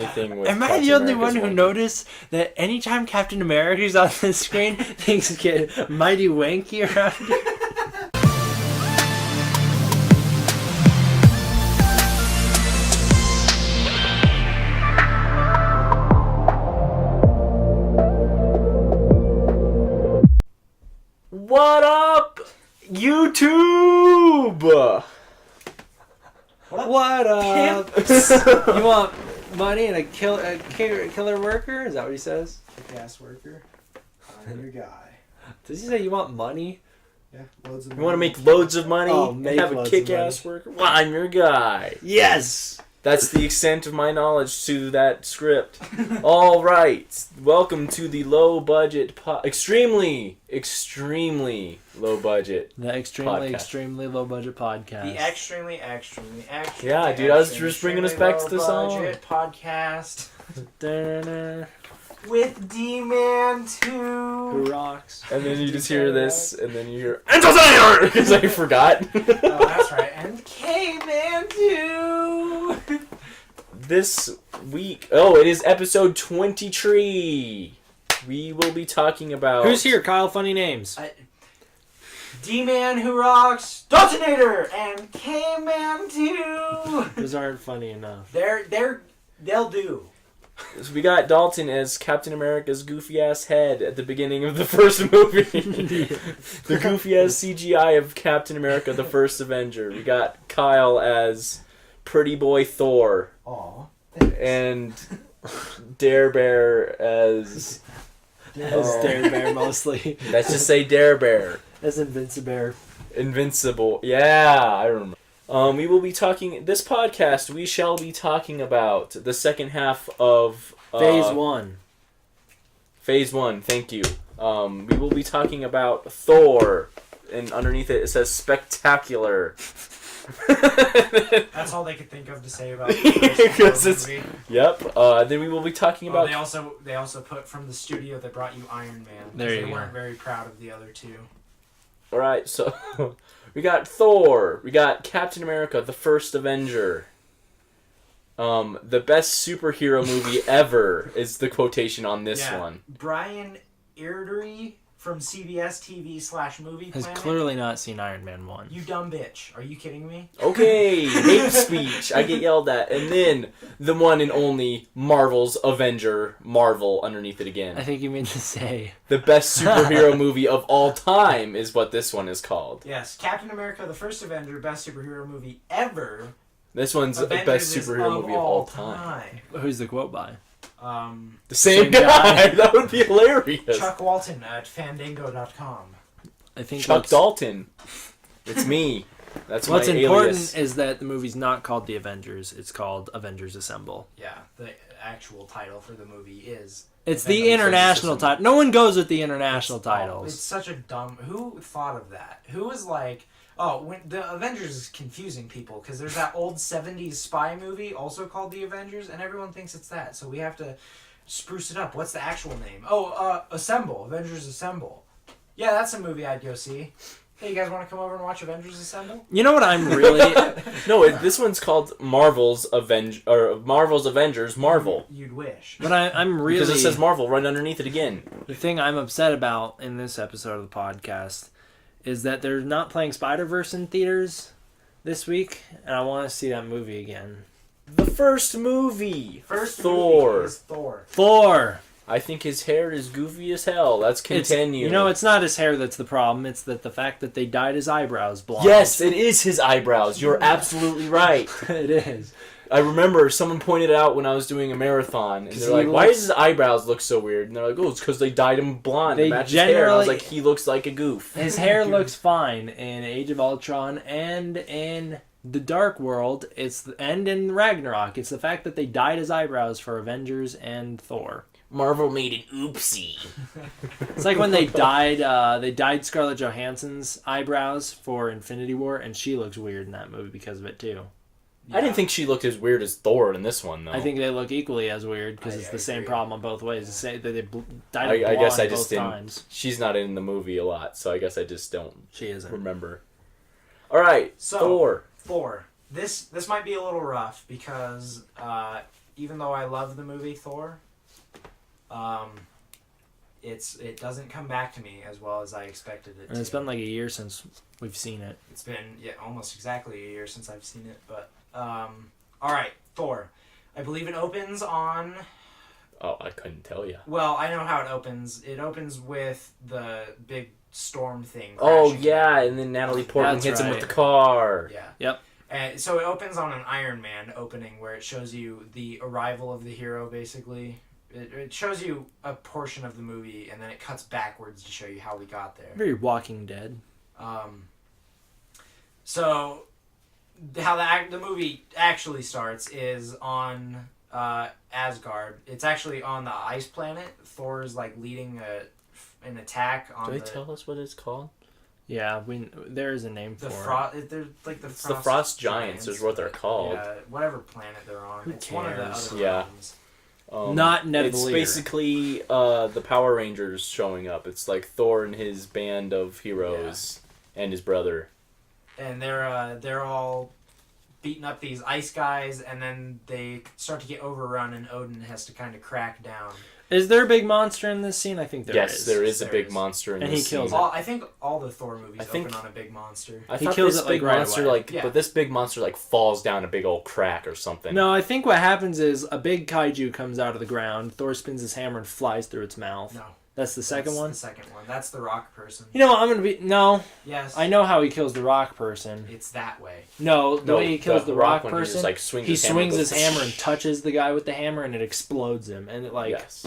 Thing with Am I Captain the only America's one who wanky. noticed that anytime Captain America's on the screen, things get mighty wanky around here? What up, YouTube? What up? You want money and a killer worker? Is that what he says? Kick-ass worker. I'm your guy. Does he say you want money? Yeah, loads of You want to make loads of money Oh, and have a kick-ass worker? Well, I'm your guy. Yes! That's the extent of my knowledge to that script. All right. Welcome to the low-budget, extremely low-budget The extremely podcast. low-budget podcast. The extremely Yeah, dude, I was just bringing us back to the song. Budget podcast Da-na-na. with D-Man 2. Who rocks? And then you just hear this, and then you hear Antisayer! Because I forgot. Oh, that's right. And K-Man 2. This week, it is episode 23. We will be talking about... Who's here, Kyle? Funny names. D-Man Who Rocks, Detonator, and K-Man 2. Those aren't funny enough. They'll do. So we got Dalton as Captain America's goofy-ass head at the beginning of the first movie. The goofy-ass CGI of Captain America the First Avenger. We got Kyle as Pretty Boy Thor. Aw. And Dare Bear as... Dare Bear mostly. Let's just say Dare Bear. As Invincible. Invincible. Yeah, I remember. We will be talking... This podcast, we shall be talking about the second half of... Phase 1. Phase 1, thank you. We will be talking about Thor. And underneath it says spectacular. That's all they could think of to say about the Because first movie. Yep. Then we will be talking about... They also put from the studio that brought you Iron Man. There you They go. weren't very proud of the other two. Alright, so... we got Thor. We got Captain America, the First Avenger. The best superhero movie ever is the quotation on this one. Brian Erdery from CBS TV /Movie Has Planet. clearly not seen Iron Man 1. You dumb bitch. Are you kidding me? Okay, hate speech. I get yelled at. And then the one and only Marvel's Avenger, Marvel underneath it again. I think you mean to say... The best superhero movie of all time is what this one is called. Yes, Captain America, the First Avenger, best superhero movie ever. This one's the Avengers best is superhero movie of all time. Who's the quote by? The same guy. That would be hilarious. Chuck Walton at Fandango.com. I think Chuck Dalton. It's me. That's What's my important alias. is that the movie's not called The Avengers. It's called Avengers Assemble. Yeah, the actual title for the movie is... It's Avengers the international Assemble. title. No one goes with the international It's titles. such a dumb... Who thought of that? Who was like... when the Avengers is confusing people because there's that old 70s spy movie also called The Avengers and everyone thinks it's that. So we have to spruce it up. What's the actual name? Assemble. Avengers Assemble. Yeah, that's a movie I'd go see. Hey, you guys want to come over and watch Avengers Assemble? You know what I'm really... No, this one's called Marvel's Avengers Marvel. You'd wish. But I'm really... Because it says Marvel right underneath it again. The thing I'm upset about in this episode of the podcast is that they're not playing Spider-Verse in theaters this week, and I want to see that movie again. The first movie. Thor. Movie is Thor. Thor! I think his hair is goofy as hell. Let's continue. It's not his hair that's the problem. It's that the fact that they dyed his eyebrows blonde. Yes, it is his eyebrows. You're absolutely right. It is. I remember someone pointed it out when I was doing a marathon, and they're like, "Why does his eyebrows look so weird?" And they're like, "Oh, it's because they dyed him blonde to match his hair." And I was like, "He looks like a goof." His hair looks fine in Age of Ultron and in the Dark World. And in Ragnarok. It's the fact that they dyed his eyebrows for Avengers and Thor. Marvel made an oopsie. It's like when they dyed Scarlett Johansson's eyebrows for Infinity War, and she looks weird in that movie because of it too. Yeah. I didn't think she looked as weird as Thor in this one, though. I think they look equally as weird because it's the same agree. problem on both ways. They dyed it I guess I blonde just both didn't. times. She's not in the movie a lot, so I guess I just don't She isn't. remember. All right, So, Thor. Thor. This might be a little rough because even though I love the movie Thor, it doesn't come back to me as well as I expected it to. And it's been like a year since we've seen it. It's been almost exactly a year since I've seen it. But all right, Thor. I believe it opens on. Oh, I couldn't tell you. Well, I know how it opens. It opens with the big storm thing. Oh crashing yeah, down. and then Natalie Portman That's hits him with right. the car. Yeah. Yep. And so it opens on an Iron Man opening where it shows you the arrival of the hero, basically. It shows you a portion of the movie, and then it cuts backwards to show you how we got there. Very Walking Dead. So how the movie actually starts is on Asgard. It's actually on the ice planet. Thor is like leading an attack on. Do they tell us what it's called? Yeah, there is a name the for it. They're like the It's the Frost Giants is what they're called. Yeah, whatever planet they're on. Who It's one of the cares? other Yeah. realms. Not Ned It's Lear. basically the Power Rangers showing up. It's like Thor and his band of heroes and his brother. And they're all beating up these ice guys, and then they start to get overrun, and Odin has to kind of crack down. Is there a big monster in this scene? I think there is. Yes, there is a There big is. monster in And this he kills scene. it. I think all the Thor movies I think- open on a big monster. I He thought kills this it, big like, right monster, away. like, Yeah. but this big monster like falls down a big old crack or something. No, I think what happens is a big kaiju comes out of the ground. Thor spins his hammer and flies through its mouth. No, That's the second that's one? The second one. That's the rock person. You know what? I'm going to be... No. Yes. I know how he kills the rock person. It's that way. No, the way he kills the rock one, he person, just, like, swings he his hammer swings and his goes, hammer and touches the guy with the hammer, and it explodes him. And it, like... Yes.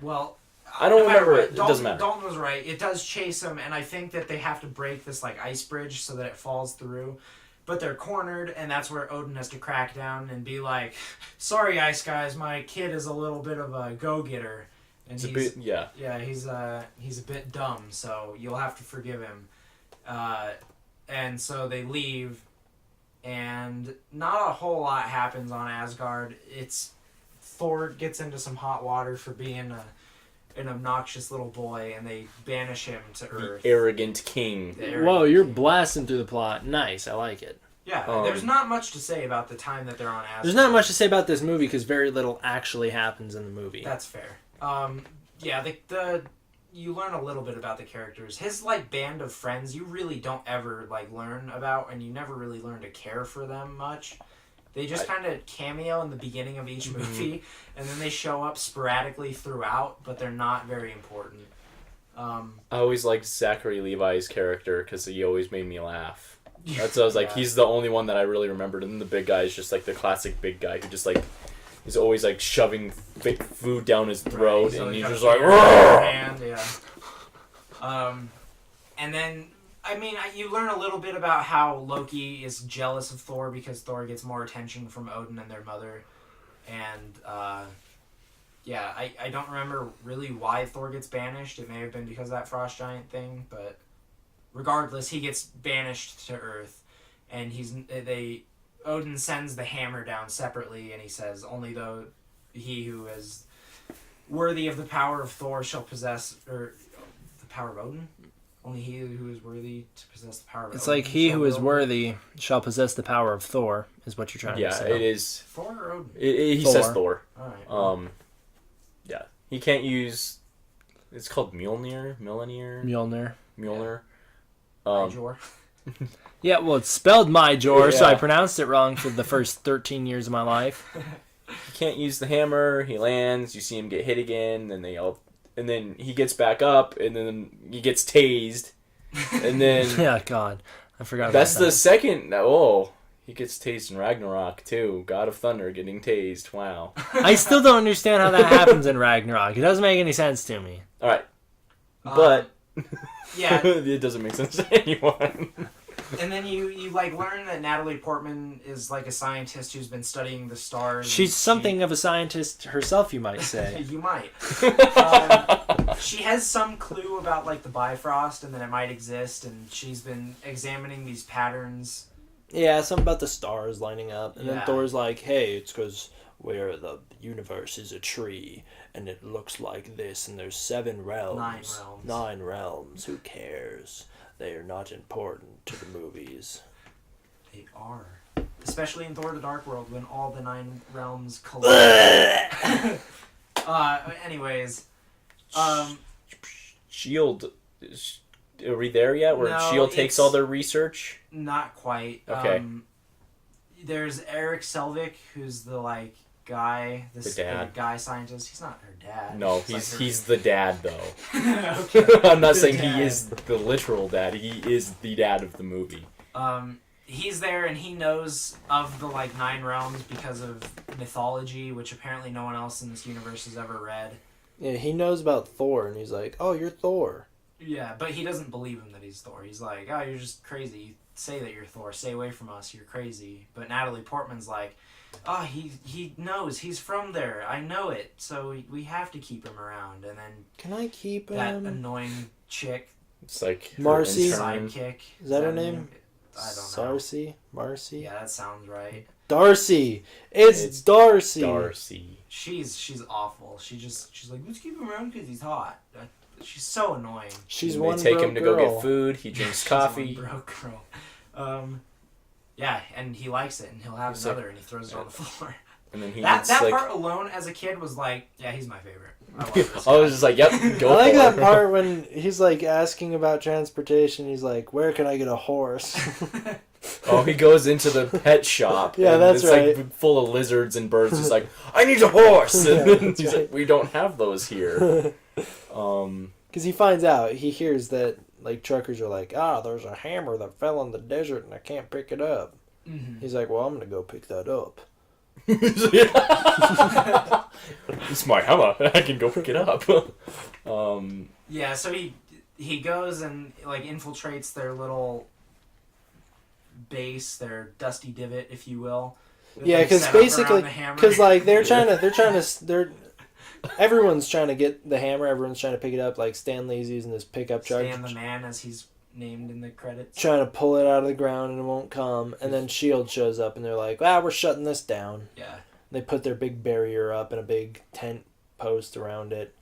Well, I don't no matter remember what, it. It doesn't matter. Dalton was right. It does chase him, and I think that they have to break this like ice bridge so that it falls through. But they're cornered, and that's where Odin has to crack down and be like, "Sorry, ice guys, my kid is a little bit of a go-getter, and It's a he's bit, yeah. he's a bit dumb, so you'll have to forgive him." And so they leave, and not a whole lot happens on Asgard. Thor gets into some hot water for being an obnoxious little boy, and they banish him to Earth. The arrogant king. The arrogant Whoa, you're king. blasting through the plot. Nice, I like it. Yeah, there's not much to say about the time that they're on Asgard. There's not much to say about this movie because very little actually happens in the movie. That's fair. Yeah, you learn a little bit about the characters. His like band of friends, you really don't ever like learn about, and you never really learn to care for them much. They just kind of cameo in the beginning of each movie, and then they show up sporadically throughout, but they're not very important. I always liked Zachary Levi's character because he always made me laugh. That's what I was like, Yeah. he's the only one that I really remembered. And then the big guy is just like the classic big guy who just like is always like shoving fake food down his throat, and he's just like, hand, yeah. And then I mean, you learn a little bit about how Loki is jealous of Thor because Thor gets more attention from Odin and their mother, and yeah, I don't remember really why Thor gets banished. It may have been because of that frost giant thing, but regardless, he gets banished to Earth, and Odin sends the hammer down separately, and he says, "Only though he who is worthy of the power of Thor shall possess," or the power of Odin. Only he who is worthy to possess the power of It's Odin like he shall who is wield worthy shall possess the power of Thor, is what you're trying to yeah, say. it is. Thor or Odin? He Thor. says Thor. Alright. Yeah, he can't use. It's called Mjolnir. Mjolnir. Mjolnir. Major. Yeah, well, it's spelled Major, so Yeah. I pronounced it wrong for the first 13 years of my life. He can't use the hammer. He lands. You see him get hit again. And then he gets back up, and then he gets tased, and then Yeah, God. I forgot that's about the second. Oh, he gets tased in Ragnarok too. God of Thunder getting tased. Wow. that. I still don't understand how that happens in Ragnarok. It doesn't make any sense to me. All right, but yeah, it doesn't make sense to anyone. and then you like learn that Natalie Portman is like a scientist who's been studying the stars. She's something of a scientist herself, you might say. You might. She has some clue about like the Bifrost and that it might exist, and she's been examining these patterns. Yeah, something about the stars lining up. And then Yeah. Thor's like, hey, it's because where the universe is a tree, and it looks like this, and there's 7 realms. 9 realms. 9 realms. Who cares? They are not important to the movies. They are. The especially in Thor: The Dark World when all the 9 realms collide. Anyways, Shield. Are we there yet? Where No, Shield takes all their research? not quite. Okay. There's Eric Selvig, who's the like guy, The dad. guy scientist. He's not her dad. No, he's the dad though. Okay. I'm not The saying dad. he is the literal dad. He is the dad of the movie. He's there and he knows of the like 9 realms because of mythology, which apparently no one else in this universe has ever read. Yeah, he knows about Thor, and he's like, "Oh, you're Thor." Yeah, but he doesn't believe him that he's Thor. He's like, "Oh, you're just crazy. You say that you're Thor. Stay away from us. You're crazy." But Natalie Portman's like, "Oh, he knows. He's from there. I know it. So we have to keep him around." And then Can I keep that him? annoying chick, It's like her Marcy? intern. sidekick. Is that her name? I don't know. Marcy? Yeah, that sounds right. Darcy. It's Darcy. Darcy. She's awful. She's like, let's keep him around because he's hot. She's so annoying. She's They one take broke him to girl. go get food. He drinks She's coffee. one broke girl. Yeah, and he likes it, and he'll have He's another, like- and he throws it on the floor. And then he That eats like. part alone, as a kid, was like, yeah, he's my favorite. I love this I guy. was just like, yep, go I like for that it. part when he's like asking about transportation. He's like, "Where can I get a horse?" Oh, he goes into the pet shop. Yeah, and that's it's right. like full of lizards and birds. He's like, I need a horse. And Yeah, then that's he's right. like, we don't have those here. Because he finds out, he hears that like truckers are like, there's a hammer that fell in the desert and I can't pick it up. Mhm. He's like, well, I'm gonna go pick that up. It's my hammer. I can go pick it up. Yeah, so he goes and like infiltrates their little base, their dusty divot, if you will. that Yeah, they because set up around basically, the hammer. because like everyone's trying to get the hammer. Everyone's trying to pick it up. Like Stanley's using this pickup truck, Stan the Man, as he's named in the credits. trying to pull it out of the ground, and it won't come. And then Shield shows up, and they're like, we're shutting this down. Yeah. They put their big barrier up and a big tent post around it.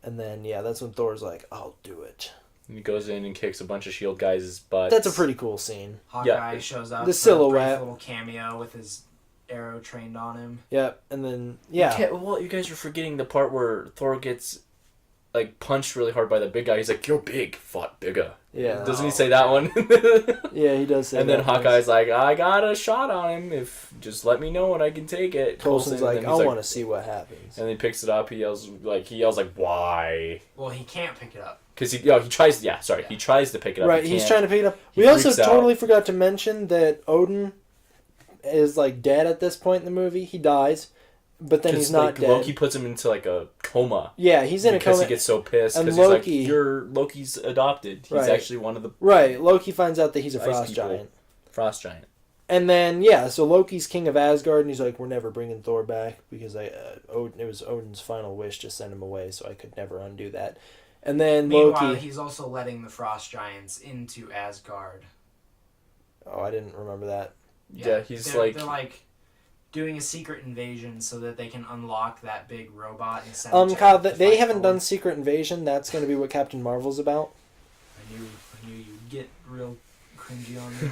And then, yeah, that's when Thor's like, I'll do it. And he goes in and kicks a bunch of shield guys' butts. That's a pretty cool scene. Hawkeye shows up. The for silhouette. A brief little cameo with his arrow trained on him. Yep, and then, yeah. Well, you guys are forgetting the part where Thor gets like punched really hard by the big guy. He's like, "You're big, fought bigger." Yeah. Doesn't he say that one? Yeah, he does say And that. then Hawkeye's like, "I got a shot on him. If just let me know and I can take it." Coulson's and like, then I he's want to see what happens. And then he picks it up. He yells like, "Why?" Well, he can't pick it up. Because he tries. Yeah, sorry, he tries to pick it up. Right, He he's can't. trying to pick it up. He We also freaks out. totally forgot to mention that Odin is, like, dead at this point in the movie. He dies, but then 'Cause, he's not like, dead. Loki puts him into like a coma. Yeah, he's in a because coma. he gets so pissed. and Because he's like, Loki- "You're Loki's adopted. He's Right. actually one of the Right, Loki finds out that he's a Ice frost people. giant. frost giant." And then, yeah, so Loki's king of Asgard, and he's like, we're never bringing Thor back, because it was Odin's final wish to send him away, so I could never undo that. And then Meanwhile, Loki... he's also letting the frost giants into Asgard. Oh, I didn't remember that. Yeah, he's they're like doing a secret invasion so that they can unlock that big robot and send it to Kyle, to they fight haven't Thor. done Secret Invasion. That's going to be what Captain Marvel's about. I knew you'd get real cringy on me.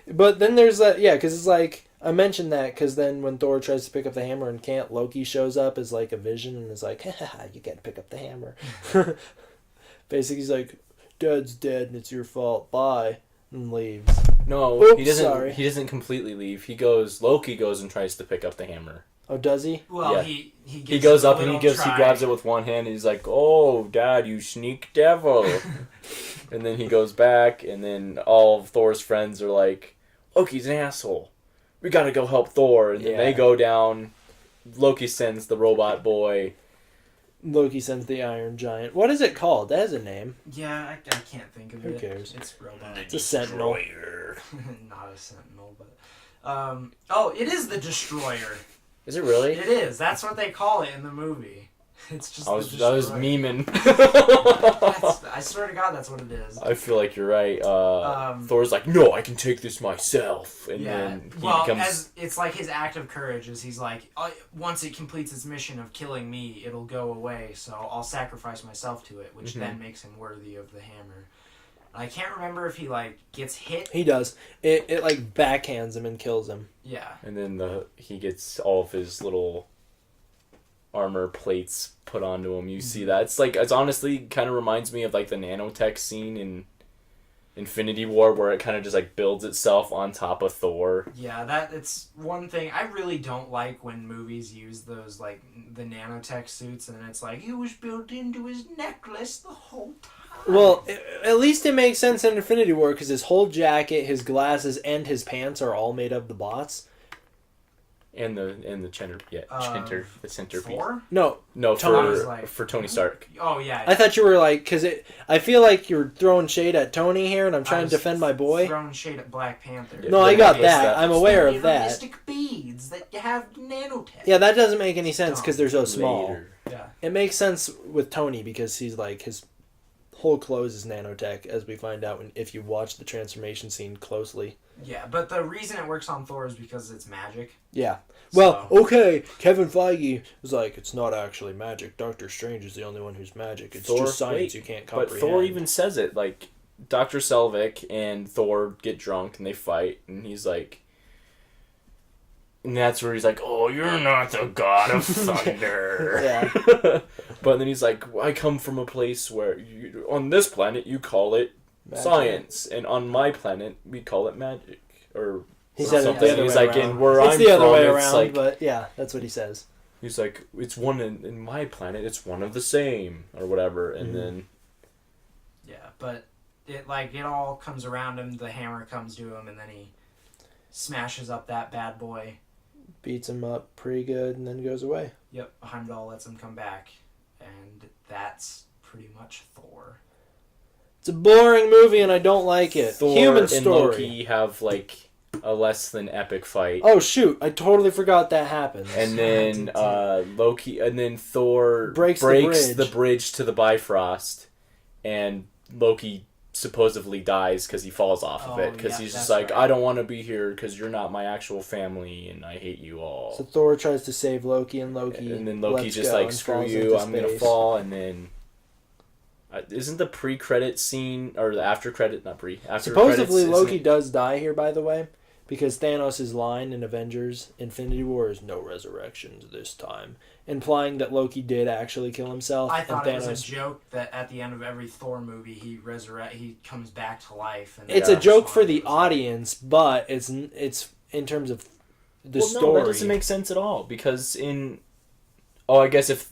But then there's that, yeah, because it's like, I mentioned that because then when Thor tries to pick up the hammer and can't, Loki shows up as like a vision and is like, you can't pick up the hammer. Basically, he's like, Dad's dead and it's your fault. Bye. And leaves. No, Oops, he doesn't. sorry. He doesn't completely leave. Loki goes and tries to pick up the hammer. Oh, does he? Well, Yeah. he gives He goes it a up and he little try. grabs it with one hand and he's like, "Oh, Dad, you sneak devil!" And then he goes back, and then all of Thor's friends are like, "Loki's an asshole. We gotta go help Thor." And then Yeah. they go down. Loki sends the robot boy. Loki sends the Iron Giant. What is it called? That has a name. Yeah, I can't think of Who it. cares? It's robot. It's a Sentinel. Not a Sentinel, but oh, it is the Destroyer. Is it really? It is. That's what they call it in the movie. It's just I the was Destroyer. memeing. I swear to God, that's what it is. I feel like you're right. Thor's like, "No, I can take this myself," and Yeah. then he Well, becomes. as it's like his act of courage is he's like, once it completes its mission of killing me, it'll go away. So I'll sacrifice myself to it, which Mm-hmm. then makes him worthy of the hammer. I can't remember if he like gets hit. He does. It like backhands him and kills him. Yeah. And then he gets all of his little armor plates put onto him. You see that? It's honestly kind of reminds me of like the nanotech scene in Infinity War, where it kind of just like builds itself on top of Thor. Yeah, it's one thing I really don't like when movies use those like the nanotech suits, and it's like it was built into his necklace the whole time. Well, at least it makes sense in Infinity War because his whole jacket, his glasses, and his pants are all made of the bots. And the centerpiece. Thor? No, For Tony Stark. Oh yeah. I thought you were like, because I feel like you're throwing shade at Tony here, and I'm trying to defend my boy. Throwing shade at Black Panther. No, I got that. I'm aware of that. Mystic beads that you have nanotech. Yeah, that doesn't make any sense because they're so small. Later. Yeah. It makes sense with Tony because he's like his whole clothes is nanotech, as we find out if you watch the transformation scene closely. Yeah, but the reason it works on Thor is because it's magic. Yeah. Well, okay, Kevin Feige was like, it's not actually magic. Doctor Strange is the only one who's magic. It's just science you can't comprehend. But Thor even says it. Like, Dr. Selvig and Thor get drunk and they fight, and he's like... And that's where he's like, oh, you're not the god of thunder. Yeah. But then he's like, I come from a place where on this planet you call it magic. Science, and on my planet we call it magic. Or he said something. it the other He's way like, around. in where it's I'm the other from, way it's around, like, but yeah, that's what he says. He's like, it's one in my planet, it's one of the same, or whatever, and then... Yeah, but it all comes around him, the hammer comes to him, and then he smashes up that bad boy. Beats him up pretty good, and then goes away. Yep, Heimdall lets him come back, and that's pretty much Thor. It's a boring movie, and I don't like it. Thor Human story. and Loki have, like, a less than epic fight. Oh, shoot. I totally forgot that happened. And then Thor breaks the bridge to the Bifrost, and Loki supposedly dies because he falls off of it, because he's just like, right. I don't want to be here because you're not my actual family, and I hate you all. So Thor tries to save Loki, and then Loki's just like, screw you, I'm gonna fall, and then isn't the pre-credit scene or the after-credit, not pre, after supposedly Loki does die here, by the way, because Thanos' line in Avengers Infinity War is no resurrections this time, implying that Loki did actually kill himself. I thought it was a joke that at the end of every Thor movie he comes back to life. And it's a joke for the audience, but it's in terms of the story. No, that doesn't make sense at all, because I guess if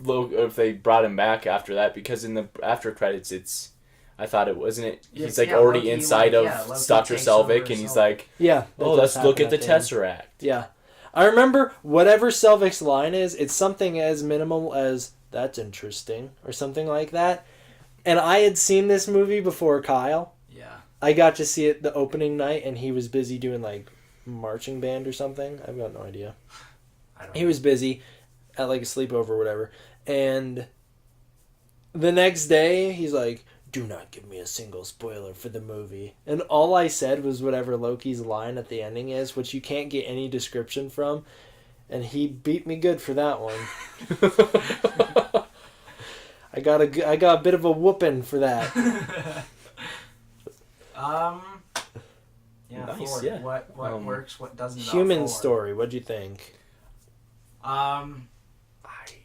they brought him back after that, because in the after credits I thought it wasn't it. He's already Loki, inside of Dr. Selvig, and he's like, let's look at the Tesseract. Yeah. I remember whatever Selvig's line is, it's something as minimal as, that's interesting, or something like that. And I had seen this movie before Kyle. Yeah. I got to see it the opening night, and he was busy doing, like, marching band or something. I've got no idea. He was busy at, like, a sleepover or whatever. And the next day, he's like, do not give me a single spoiler for the movie. And all I said was whatever Loki's line at the ending is, which you can't get any description from. And he beat me good for that one. I got a bit of a whooping for that. Yeah, nice, Thor. yeah. What works, what doesn't. Human story, what'd you think?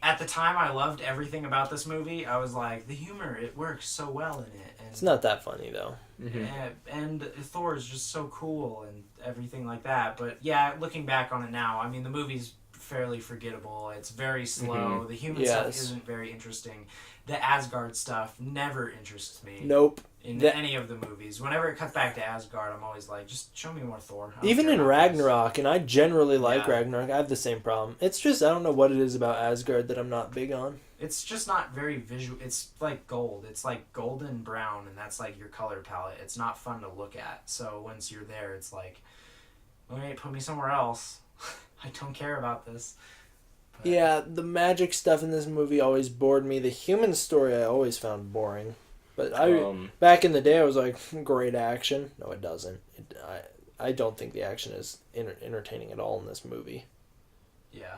At the time, I loved everything about this movie. I was like, the humor, it works so well in it. And, it's not that funny, though. Mm-hmm. And Thor is just so cool and everything like that. But yeah, looking back on it now, I mean, the movie's fairly forgettable. It's very slow. Mm-hmm. The human stuff isn't very interesting. The Asgard stuff never interests me. Nope. In any of the movies. Whenever it cuts back to Asgard, I'm always like, just show me more Thor. Even in Ragnarok, and I generally like Ragnarok, I have the same problem. It's just, I don't know what it is about Asgard that I'm not big on. It's just not very visual. It's like gold. It's like golden brown, and that's like your color palette. It's not fun to look at. So once you're there, it's like, alright, put me somewhere else. I don't care about this. But yeah, the magic stuff in this movie always bored me. The human story I always found boring. But back in the day, I was like, great action. No, it doesn't. I don't think the action is entertaining at all in this movie. Yeah.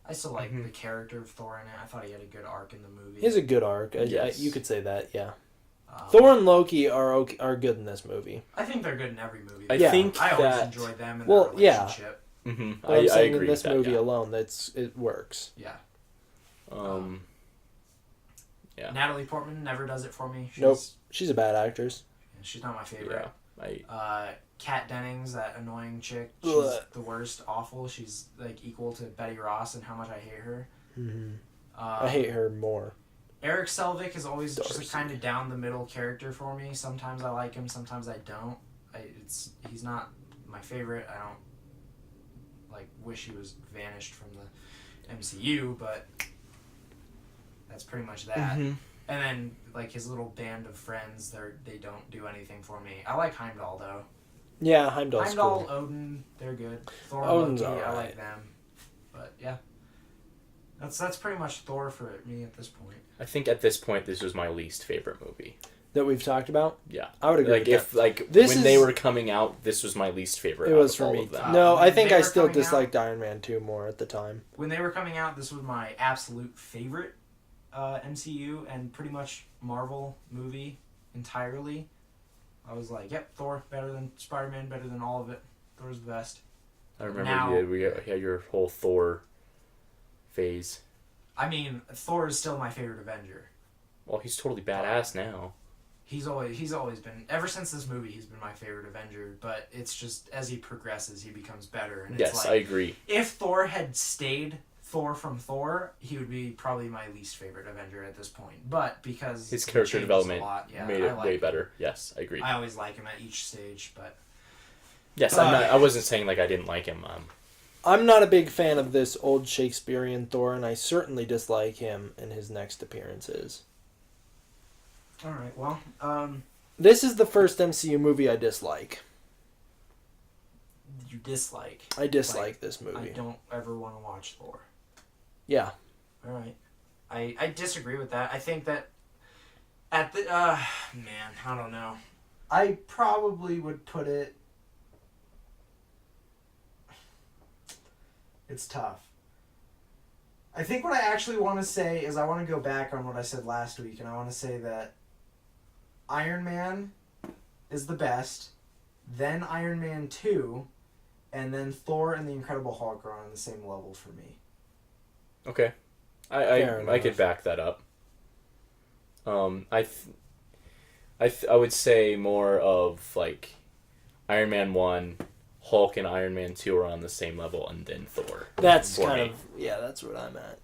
I still like the character of Thor in it. I thought he had a good arc in the movie. He has a good arc. Yes. You could say that, yeah. Thor and Loki are good in this movie. I think they're good in every movie. I Yeah. think I always that... enjoy them and Well, their yeah. relationship. Mm-hmm. But I'm saying agree in this with that, movie yeah. alone, it works. Yeah. Yeah. Natalie Portman never does it for me. Nope. She's a bad actress. She's not my favorite. Yeah. Kat Dennings, that annoying chick, she's Ugh. the worst, awful. She's like equal to Betty Ross and how much I hate her. Mm-hmm. I hate her more. Eric Selvig is always just a Darcy. kind of down the middle character for me. Sometimes I like him, sometimes I don't. He's not my favorite. I don't wish he was vanished from the MCU, but that's pretty much that. Mm-hmm. And then his little band of friends, they don't do anything for me. I like Heimdall though. Yeah, Heimdall's Heimdall, cool. Odin, they're good. Thor, Odin's Loki, I alright. like them. But yeah, that's pretty much Thor for me at this point. I think at this point, this was my least favorite movie. That we've talked about? Yeah. I would agree with that. When they were coming out, this was my least favorite. It was out for of all me. of them. No, I When think they I were still coming disliked Iron Man 2 more at the time. When they were coming out, this was my absolute favorite MCU and pretty much Marvel movie entirely. I was like, yep, Thor, better than Spider-Man, better than all of it. Thor's the best. I remember you had your whole Thor phase. I mean, Thor is still my favorite Avenger. Well, he's totally badass now. He's always been, ever since this movie, he's been my favorite Avenger, but it's just, as he progresses, he becomes better. And it's Yes, I agree. If Thor had stayed Thor from Thor, he would be probably my least favorite Avenger at this point. But because His he character changes development a lot, made it way better. Yes, I agree. I always like him at each stage, but... Yes, I wasn't saying I didn't like him. I'm not a big fan of this old Shakespearean Thor, and I certainly dislike him in his next appearances. Alright, well, This is the first MCU movie I dislike. you dislike. I dislike this movie. I don't ever want to watch Thor. Yeah. Alright. I disagree with that. I think that at the... man, I don't know. I probably would put it... It's tough. I think what I actually want to say is I want to go back on what I said last week, and I want to say that Iron Man is the best, then Iron Man 2, and then Thor and the Incredible Hulk are on the same level for me. Okay, I could back that up. I would say more of Iron Man 1, Hulk and Iron Man 2 are on the same level, and then Thor. That's kind of... Yeah, that's what I'm at.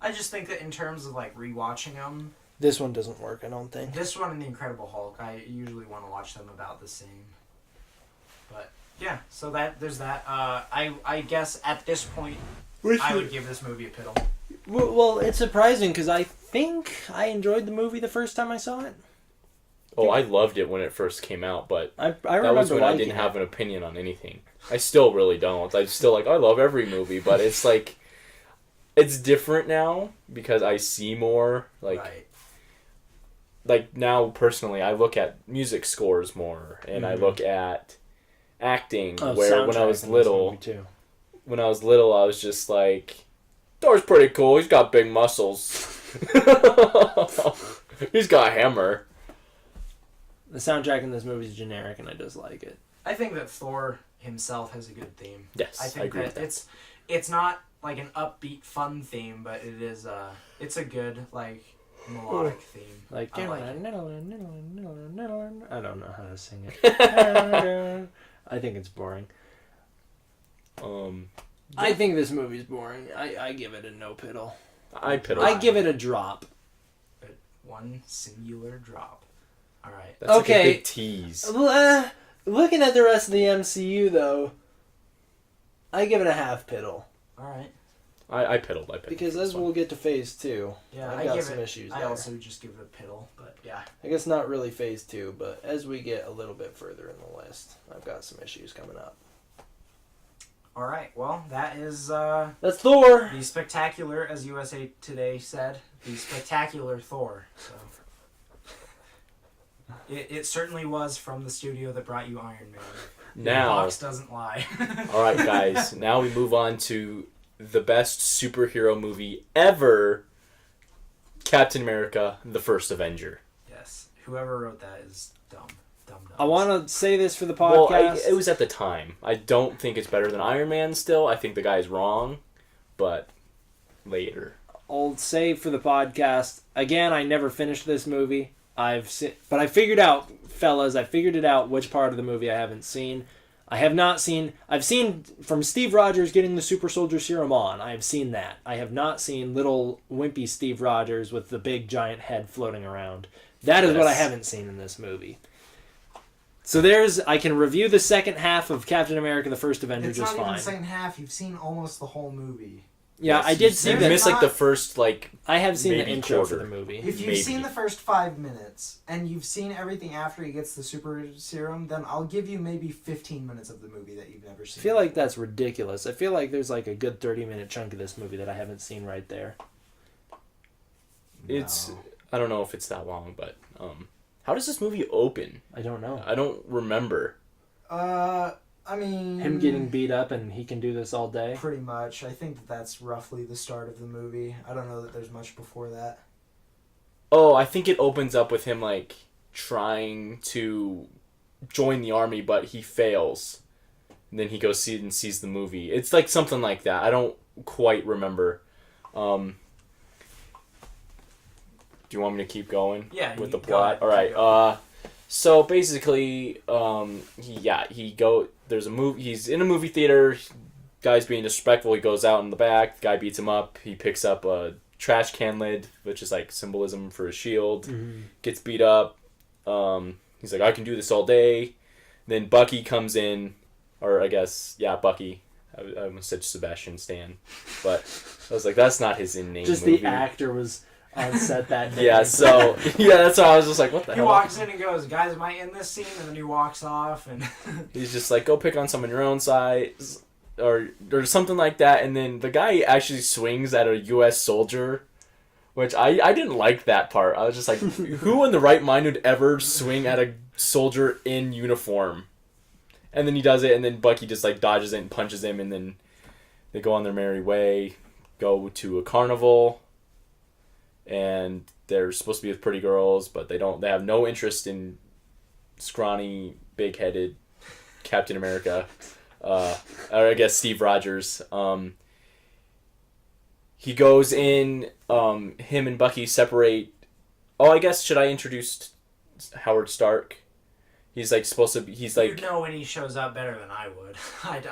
I just think that in terms of rewatching them, This one doesn't work, I don't think. this one and the Incredible Hulk, I usually want to watch them about the same. But yeah, so there's that. I guess at this point, I would give this movie a piddle. Well, it's surprising because I think I enjoyed the movie the first time I saw it. Oh, I loved it when it first came out, but I remember that was when I liking didn't it. have an opinion on anything. I still really don't. I'm still I love every movie, but it's it's different now because I see more. Right. Now, personally, I look at music scores more, and I look at acting, where when I was little, I was just like, Thor's pretty cool, he's got big muscles. He's got a hammer. The soundtrack in this movie is generic, and I dislike it. I think that Thor himself has a good theme. Yes, I think agree with that. it's not an upbeat fun theme, but it is it's a good melodic theme. I I like it. I don't know how to sing it. I think it's boring. I think this movie's boring. I give it a no piddle. I give it a drop. One singular drop. All right. That's Okay. a big tease. Looking at the rest of the MCU, though, I give it a half piddle. All right. I piddled. Because as we'll get to Phase 2, Yeah, I've I got give some it. issues I there. also just give it a piddle, but yeah. I guess not really Phase 2, but as we get a little bit further in the list, I've got some issues coming up. All right. Well, that is That's Thor! the spectacular, as USA Today said, the spectacular Thor. So it certainly was from the studio that brought you Iron Man. The Now, box doesn't lie. all right, guys. Now we move on to the best superhero movie ever, Captain America, the First Avenger. Yes. Whoever wrote that is dumb. Dumb. I want to say this for the Well, podcast. it was at the time. I don't think it's better than Iron Man still. I think the guy's wrong, but later. I'll say for the podcast, again, I never finished this movie. But I figured out, fellas, which part of the movie I haven't seen. I've seen from Steve Rogers getting the super soldier serum on. I have seen that. I have not seen little wimpy Steve Rogers with the big giant head floating around. That is what I haven't seen in this movie. So I can review the second half of Captain America the First Avenger It's just not even fine. the second half. You've seen almost the whole movie. Yeah, Yes, I did see you that. missed like the first I have seen the maybe intro quarter. for the movie. If you've Maybe. seen the first 5 minutes and you've seen everything after he gets the super serum, then I'll give you maybe 15 minutes of the movie that you've never seen. I feel like that's ridiculous. I feel like there's like a good 30-minute chunk of this movie that I haven't seen right there. It's No. I don't know if it's that long, but how does this movie open? I don't know. I don't remember. I mean... Him getting beat up and he can do this all day. Pretty much. I think that's roughly the start of the movie. I don't know that there's much before that. Oh, I think it opens up with him like trying to join the army, but he fails. And then he goes see it and sees the movie. It's like something like that. I don't quite remember. Do you want me to keep going? Yeah, with you the go plot. ahead, All keep right. going. So basically, there's a movie. He's in a movie theater. Guy's being disrespectful. He goes out in the back. The guy beats him up. He picks up a trash can lid, which is like symbolism for a shield. Mm-hmm. Gets beat up. He's like, I can do this all day. Then Bucky comes in, or I guess, Bucky. I almost said Sebastian Stan, but I was like, that's not his in-name Just movie. the actor was on set that day. Yeah, so, that's why I was just like, what the He hell? walks in and goes, guys, am I in this scene? And then he walks off and... He's just like, go pick on someone your own size, or something like that, and then the guy actually swings at a U.S. soldier, which I didn't like that part. I was just like, who in the right mind would ever swing at a soldier in uniform? And then he does it, and then Bucky just like dodges it and punches him, and then they go on their merry way, go to a carnival, and they're supposed to be with pretty girls, but they have no interest in scrawny, big-headed Captain America, or I guess Steve Rogers. He goes in, him and Bucky separate. Oh, I guess, should I introduce Howard Stark? He's like supposed to be, he's like... You'd know when he shows up better than I would.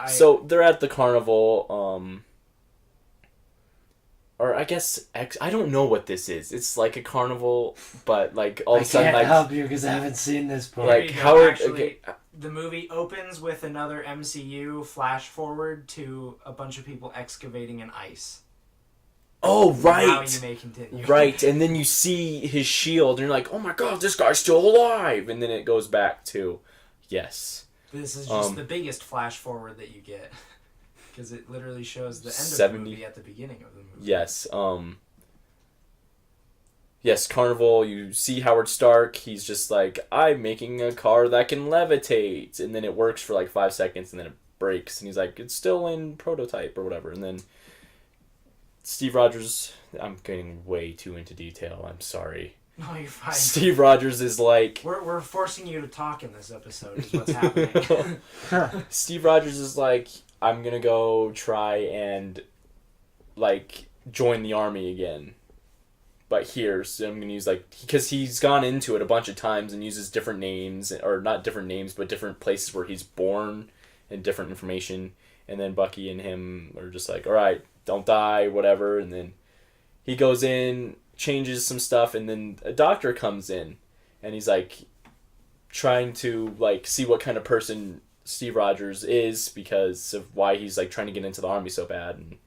So they're at the carnival, or I guess, I don't know what this is. It's like a carnival, but like all of a sudden, I can't like... help you because I haven't seen this part. Like, There you go. Howard... Actually, okay, the movie opens with another MCU flash forward to a bunch of people excavating in ice. oh, Now right! you may continue. Right, and then you see his shield, and you're like, oh my god, this guy's still alive! And then it goes back to, yes. This is just the biggest flash forward that you get. Because it literally shows the end of 70. the movie at the beginning of the movie. Yes, yes, Carnival, you see Howard Stark, he's just like, I'm making a car that can levitate, and then it works for like 5 seconds, and then it breaks, and he's like, it's still in prototype, or whatever, and then Steve Rogers, I'm getting way too into detail, I'm sorry. No, you're fine. Steve Rogers is like... We're forcing you to talk in this episode is what's happening. Steve Rogers is like, I'm gonna go try and, like, join the army again. But here, so I'm gonna use, like, because he's gone into it a bunch of times and uses different names, or not different names, but different places where he's born and different information. And then Bucky and him are just like, alright, don't die, whatever. And then he goes in, changes some stuff, and then a doctor comes in. And he's like, trying to, like, see what kind of person Steve Rogers is because of why he's, like, trying to get into the army so bad. And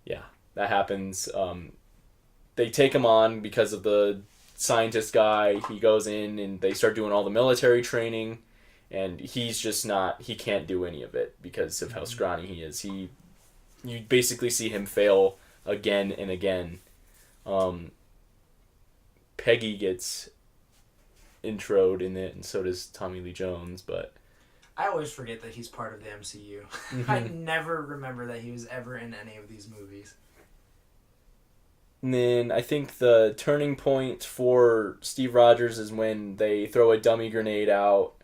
yeah, that happens. They take him on because of the scientist guy. He goes in and they start doing all the military training. And he's just not, he can't do any of it because of how scrawny he is. You basically see him fail again and again. Peggy gets introed in it, and so does Tommy Lee Jones, but... I always forget that he's part of the MCU. I never remember that he was ever in any of these movies. And then I think the turning point for Steve Rogers is when they throw a dummy grenade out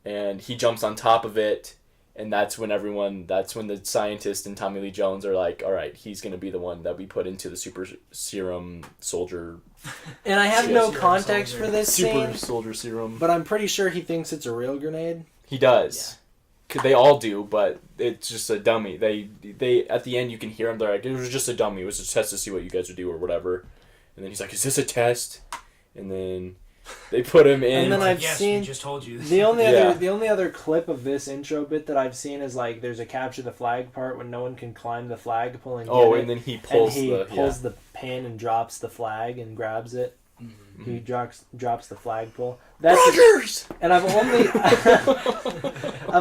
and he jumps on top of it, and that's when the scientist and Tommy Lee Jones are like, all right, he's going to be the one that we put into the super serum soldier. And I have no context for this Super scene, soldier serum. but I'm pretty sure he thinks it's a real grenade. He does. Yeah. They all do, but it's just a dummy. They at the end you can hear him. They're like, it was just a dummy. It was a test to see what you guys would do or whatever. And then he's like, is this a test? And then they put him in. And then I've yes, seen we just told you. the only other clip of this intro bit that I've seen is like there's a capture the flag part when no one can climb the flagpole and and then he pulls the pin and drops the flag and grabs it. Mm-hmm. He drops the flagpole. Rogers! And I've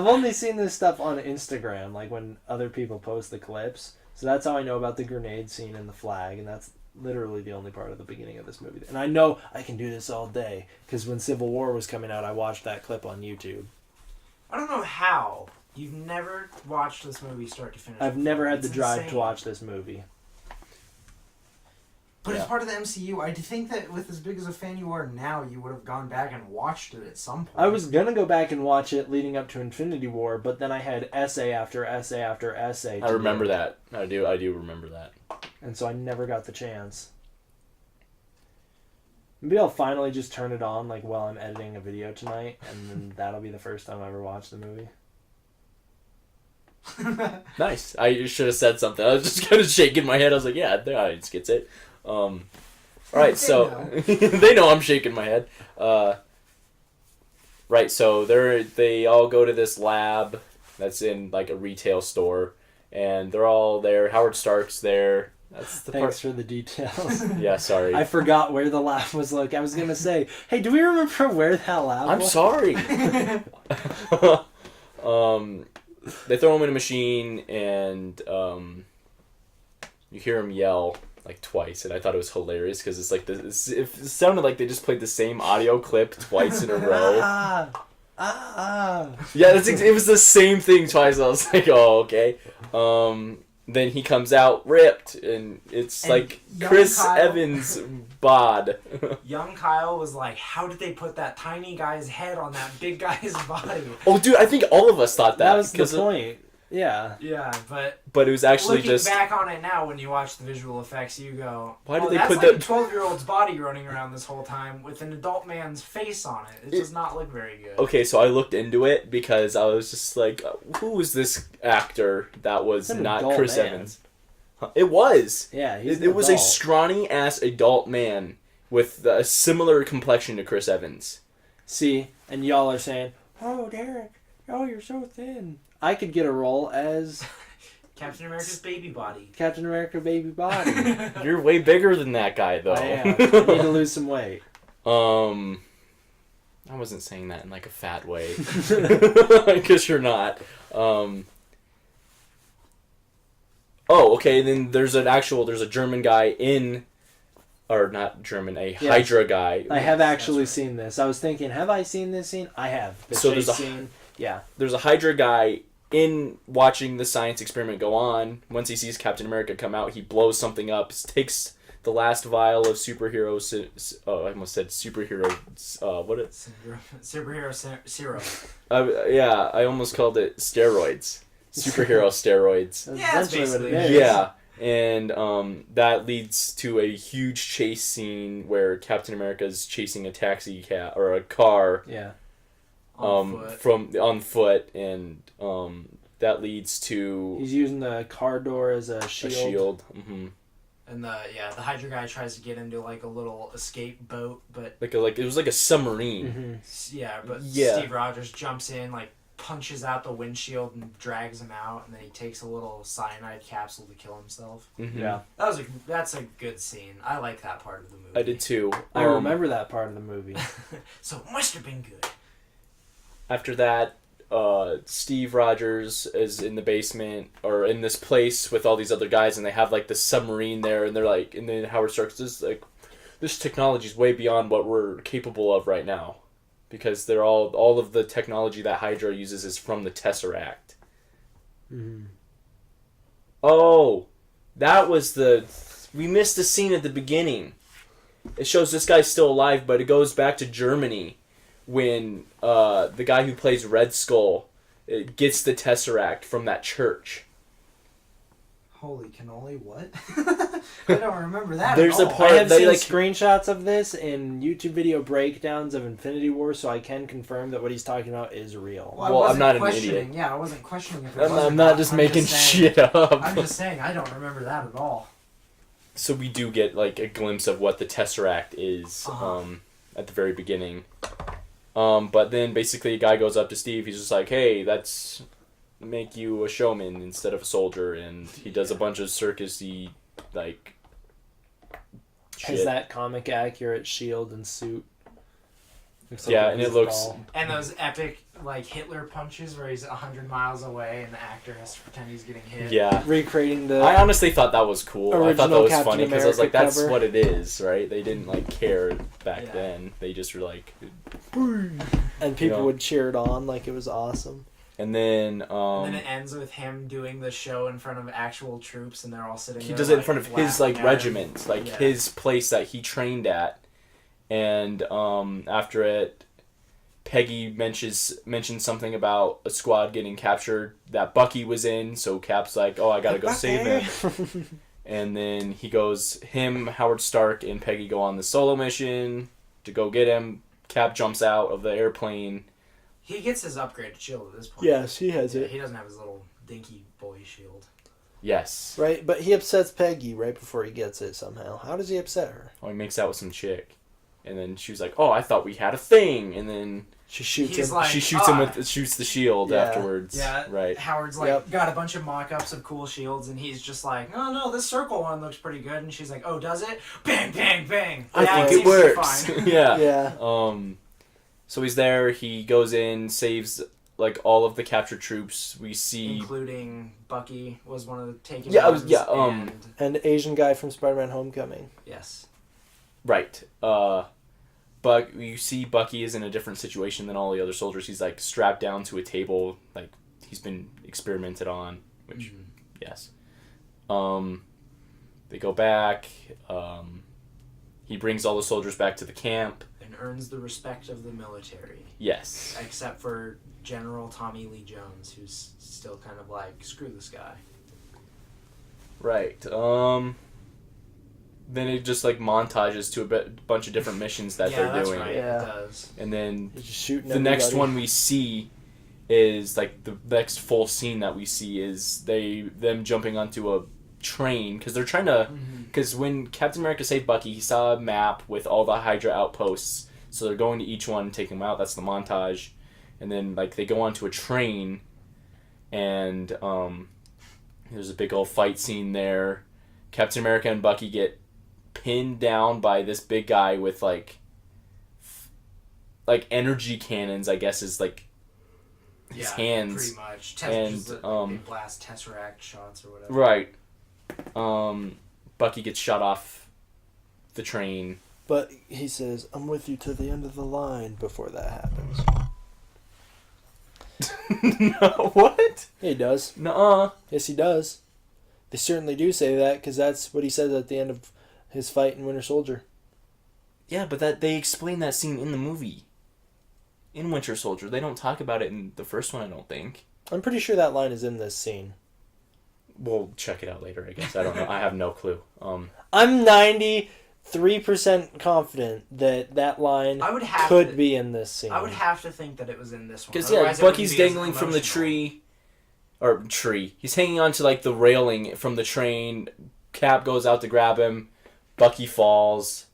only seen this stuff on Instagram, like when other people post the clips. So that's how I know about the grenade scene and the flag, and that's literally the only part of the beginning of this movie. And I know I can do this all day because when Civil War was coming out, I watched that clip on YouTube. I don't know how you've never watched this movie start to finish. I've never had the drive insane to watch this movie. But it's part of the MCU. I think that with as big as a fan you are now, you would have gone back and watched it at some point. I was gonna go back and watch it leading up to Infinity War, but then I had essay after essay after essay. I remember that. I do remember that. And so I never got the chance. Maybe I'll finally just turn it on like while I'm editing a video tonight, and then that'll be the first time I ever watch the movie. Nice. I should have said something. I was just kind of shaking my head. I was like, yeah, the audience gets it. All right, so they know I'm shaking my head. Right, so they all go to this lab that's in like a retail store, and they're all there. Howard Stark's there. That's the Thanks for the details. Yeah, sorry. I forgot where the lab was. Like I was gonna say, hey, do we remember where that lab I'm was? sorry. They throw him in a machine, and you hear him yell like twice, and I thought it was hilarious because it's like it sounded like they just played the same audio clip twice in a row. Yeah, it was the same thing twice. I was like, oh, okay. Then he comes out ripped, and it's like Chris Evans bod. Young Kyle was like, how did they put that tiny guy's head on that big guy's body? Oh, dude, I think all of us thought that. That was the point. Yeah. Yeah, but it was actually looking just... back on it now, when you watch the visual effects, you go, why did they that's put like that... a 12-year-old's body running around this whole time with an adult man's face on it. It does not look very good. Okay, so I looked into it because I was just like, who was this actor that was not Chris Evans? Huh. It was. Yeah, it was a scrawny-ass adult man with a similar complexion to Chris Evans. See, and y'all are saying, oh, Derek, oh, you're so thin. I could get a role as... Captain America's baby body. Captain America baby body. You're way bigger than that guy, though. I am. I need to lose some weight. I wasn't saying that in like a fat way. Because you're not. Oh, okay, then there's a German guy in... Or not German, Hydra guy. I have actually seen this. I was thinking, have I seen this scene? I have. The chase scene. Yeah. There's a Hydra guy in watching the science experiment go on. Once he sees Captain America come out, he blows something up, takes the last vial of superhero... I almost said superhero... what it? Superhero serum. Yeah, I almost called it steroids. Superhero steroids. Yeah, that's basically what it is. Yeah. And that leads to a huge chase scene where Captain America's chasing a taxi cab or a car. Yeah. On foot, and that leads to... He's using the car door as a shield. Mm-hmm. And the Hydra guy tries to get into like a little escape boat, but it was like a submarine. Mm-hmm. Yeah, but Steve Rogers jumps in, like punches out the windshield and drags him out, and then he takes a little cyanide capsule to kill himself. Mm-hmm. Yeah, that's a good scene. I like that part of the movie. I did too. I remember that part of the movie. So it must have been good. After that, Steve Rogers is in the basement or in this place with all these other guys, and they have like the submarine there, and they're like, and then Howard Stark's just like, this technology is way beyond what we're capable of right now, because they're all of the technology that Hydra uses is from the Tesseract. Mm-hmm. Oh, that was the we missed a scene at the beginning. It shows this guy's still alive, but it goes back to Germany when the guy who plays Red Skull gets the Tesseract from that church. Holy cannoli, what? I don't remember that There's at a all. part- I have they, seen like- screenshots of this in YouTube video breakdowns of Infinity War, so I can confirm that what he's talking about is real. Well, I Well, I'm wasn't not an questioning- idiot. Yeah, I wasn't questioning if it was or I'm not just I'm making saying- shit up. I'm just saying I don't remember that at all. So we do get like a glimpse of what the Tesseract is at the very beginning. But then basically a guy goes up to Steve. He's just like, "Hey, that's make you a showman instead of a soldier," and he does a bunch of circusy like shit. Has that comic accurate shield and suit. Looks like Yeah, a and it big looks- ball. And those epic like Hitler punches where he's 100 miles away and the actor has to pretend he's getting hit. Yeah. Recreating the I honestly thought that was cool. I thought that original was Captain funny because I was like, America "That's cover. what it is, right?" They didn't like care back Yeah. then. They just were like, and people you know. would cheer it on like it was awesome. and then And then it ends with him doing the show in front of actual troops, and they're all sitting he there. does it in like, front of his like laughing at him. regiment, like Yeah. his place that he trained at, and after it, Peggy mentions something about a squad getting captured that Bucky was in. So Cap's like, "Oh, I gotta go save him." And then he goes, Howard Stark, and Peggy go on the solo mission to go get him. Cap jumps out of the airplane. He gets his upgraded shield at this point. Yes, he has Yeah, it. he doesn't have his little dinky boy shield. Yes. Right, but he upsets Peggy right before he gets it somehow. How does he upset her? Oh, he makes out with some chick. And then she was like, "Oh, I thought we had a thing." And then She shoots He's him. like, she shoots him with shoots the shield Yeah. afterwards. Yeah, Right. Howard's like Yep. got a bunch of mock-ups of cool shields, and he's just like, "Oh no, this circle one looks pretty good." And she's like, "Oh, does it?" Bang, bang, bang. I Yeah, think seems it to be works. fine. Yeah. Yeah. So he's there. He goes in, saves like all of the captured troops. We see. Including Bucky was one of the taken. Yeah, I was- ones, yeah, and And Asian guy from Spider-Man Homecoming. yes, Right. But you see Bucky is in a different situation than all the other soldiers. He's like strapped down to a table, like he's been experimented on, which yes. They go back. He brings all the soldiers back to the camp. and earns the respect of the military, Yes. except for General Tommy Lee Jones, who's still kind of like, screw this guy. Right. Then it just like montages to a bunch of different missions that Yeah, they're that's doing. right. Yeah. It does. And then He's just shooting the next everybody. one we see is like the next full scene that we see is them jumping onto a train because they're trying to because when Captain America saved Bucky, he saw a map with all the Hydra outposts, so they're going to each one, taking them out. That's the montage. And then like they go onto a train, and there's a big old fight scene there. Captain America and Bucky get pinned down by this big guy with like energy cannons, I guess is like his hands. pretty much. and, They blast Tesseract shots or whatever. Right. Bucky gets shot off the train. But he says, "I'm with you to the end of the line" before that happens. No, what? Yeah, he does. Nuh-uh. Yes, he does. They certainly do say that because that's what he says at the end of his fight in Winter Soldier. Yeah, but that they explain that scene in the movie. In Winter Soldier. They don't talk about it in the first one, I don't think. I'm pretty sure that line is in this scene. We'll check it out later, I guess. I don't know. I have no clue. I'm 93% confident that line I would have could to, be in this scene. I would have to think that it was in this one. Because, Otherwise, it Bucky's wouldn't be as dangling from the emotional. tree. Or tree. He's hanging onto, like, the railing from the train. Cap goes out to grab him. Bucky falls.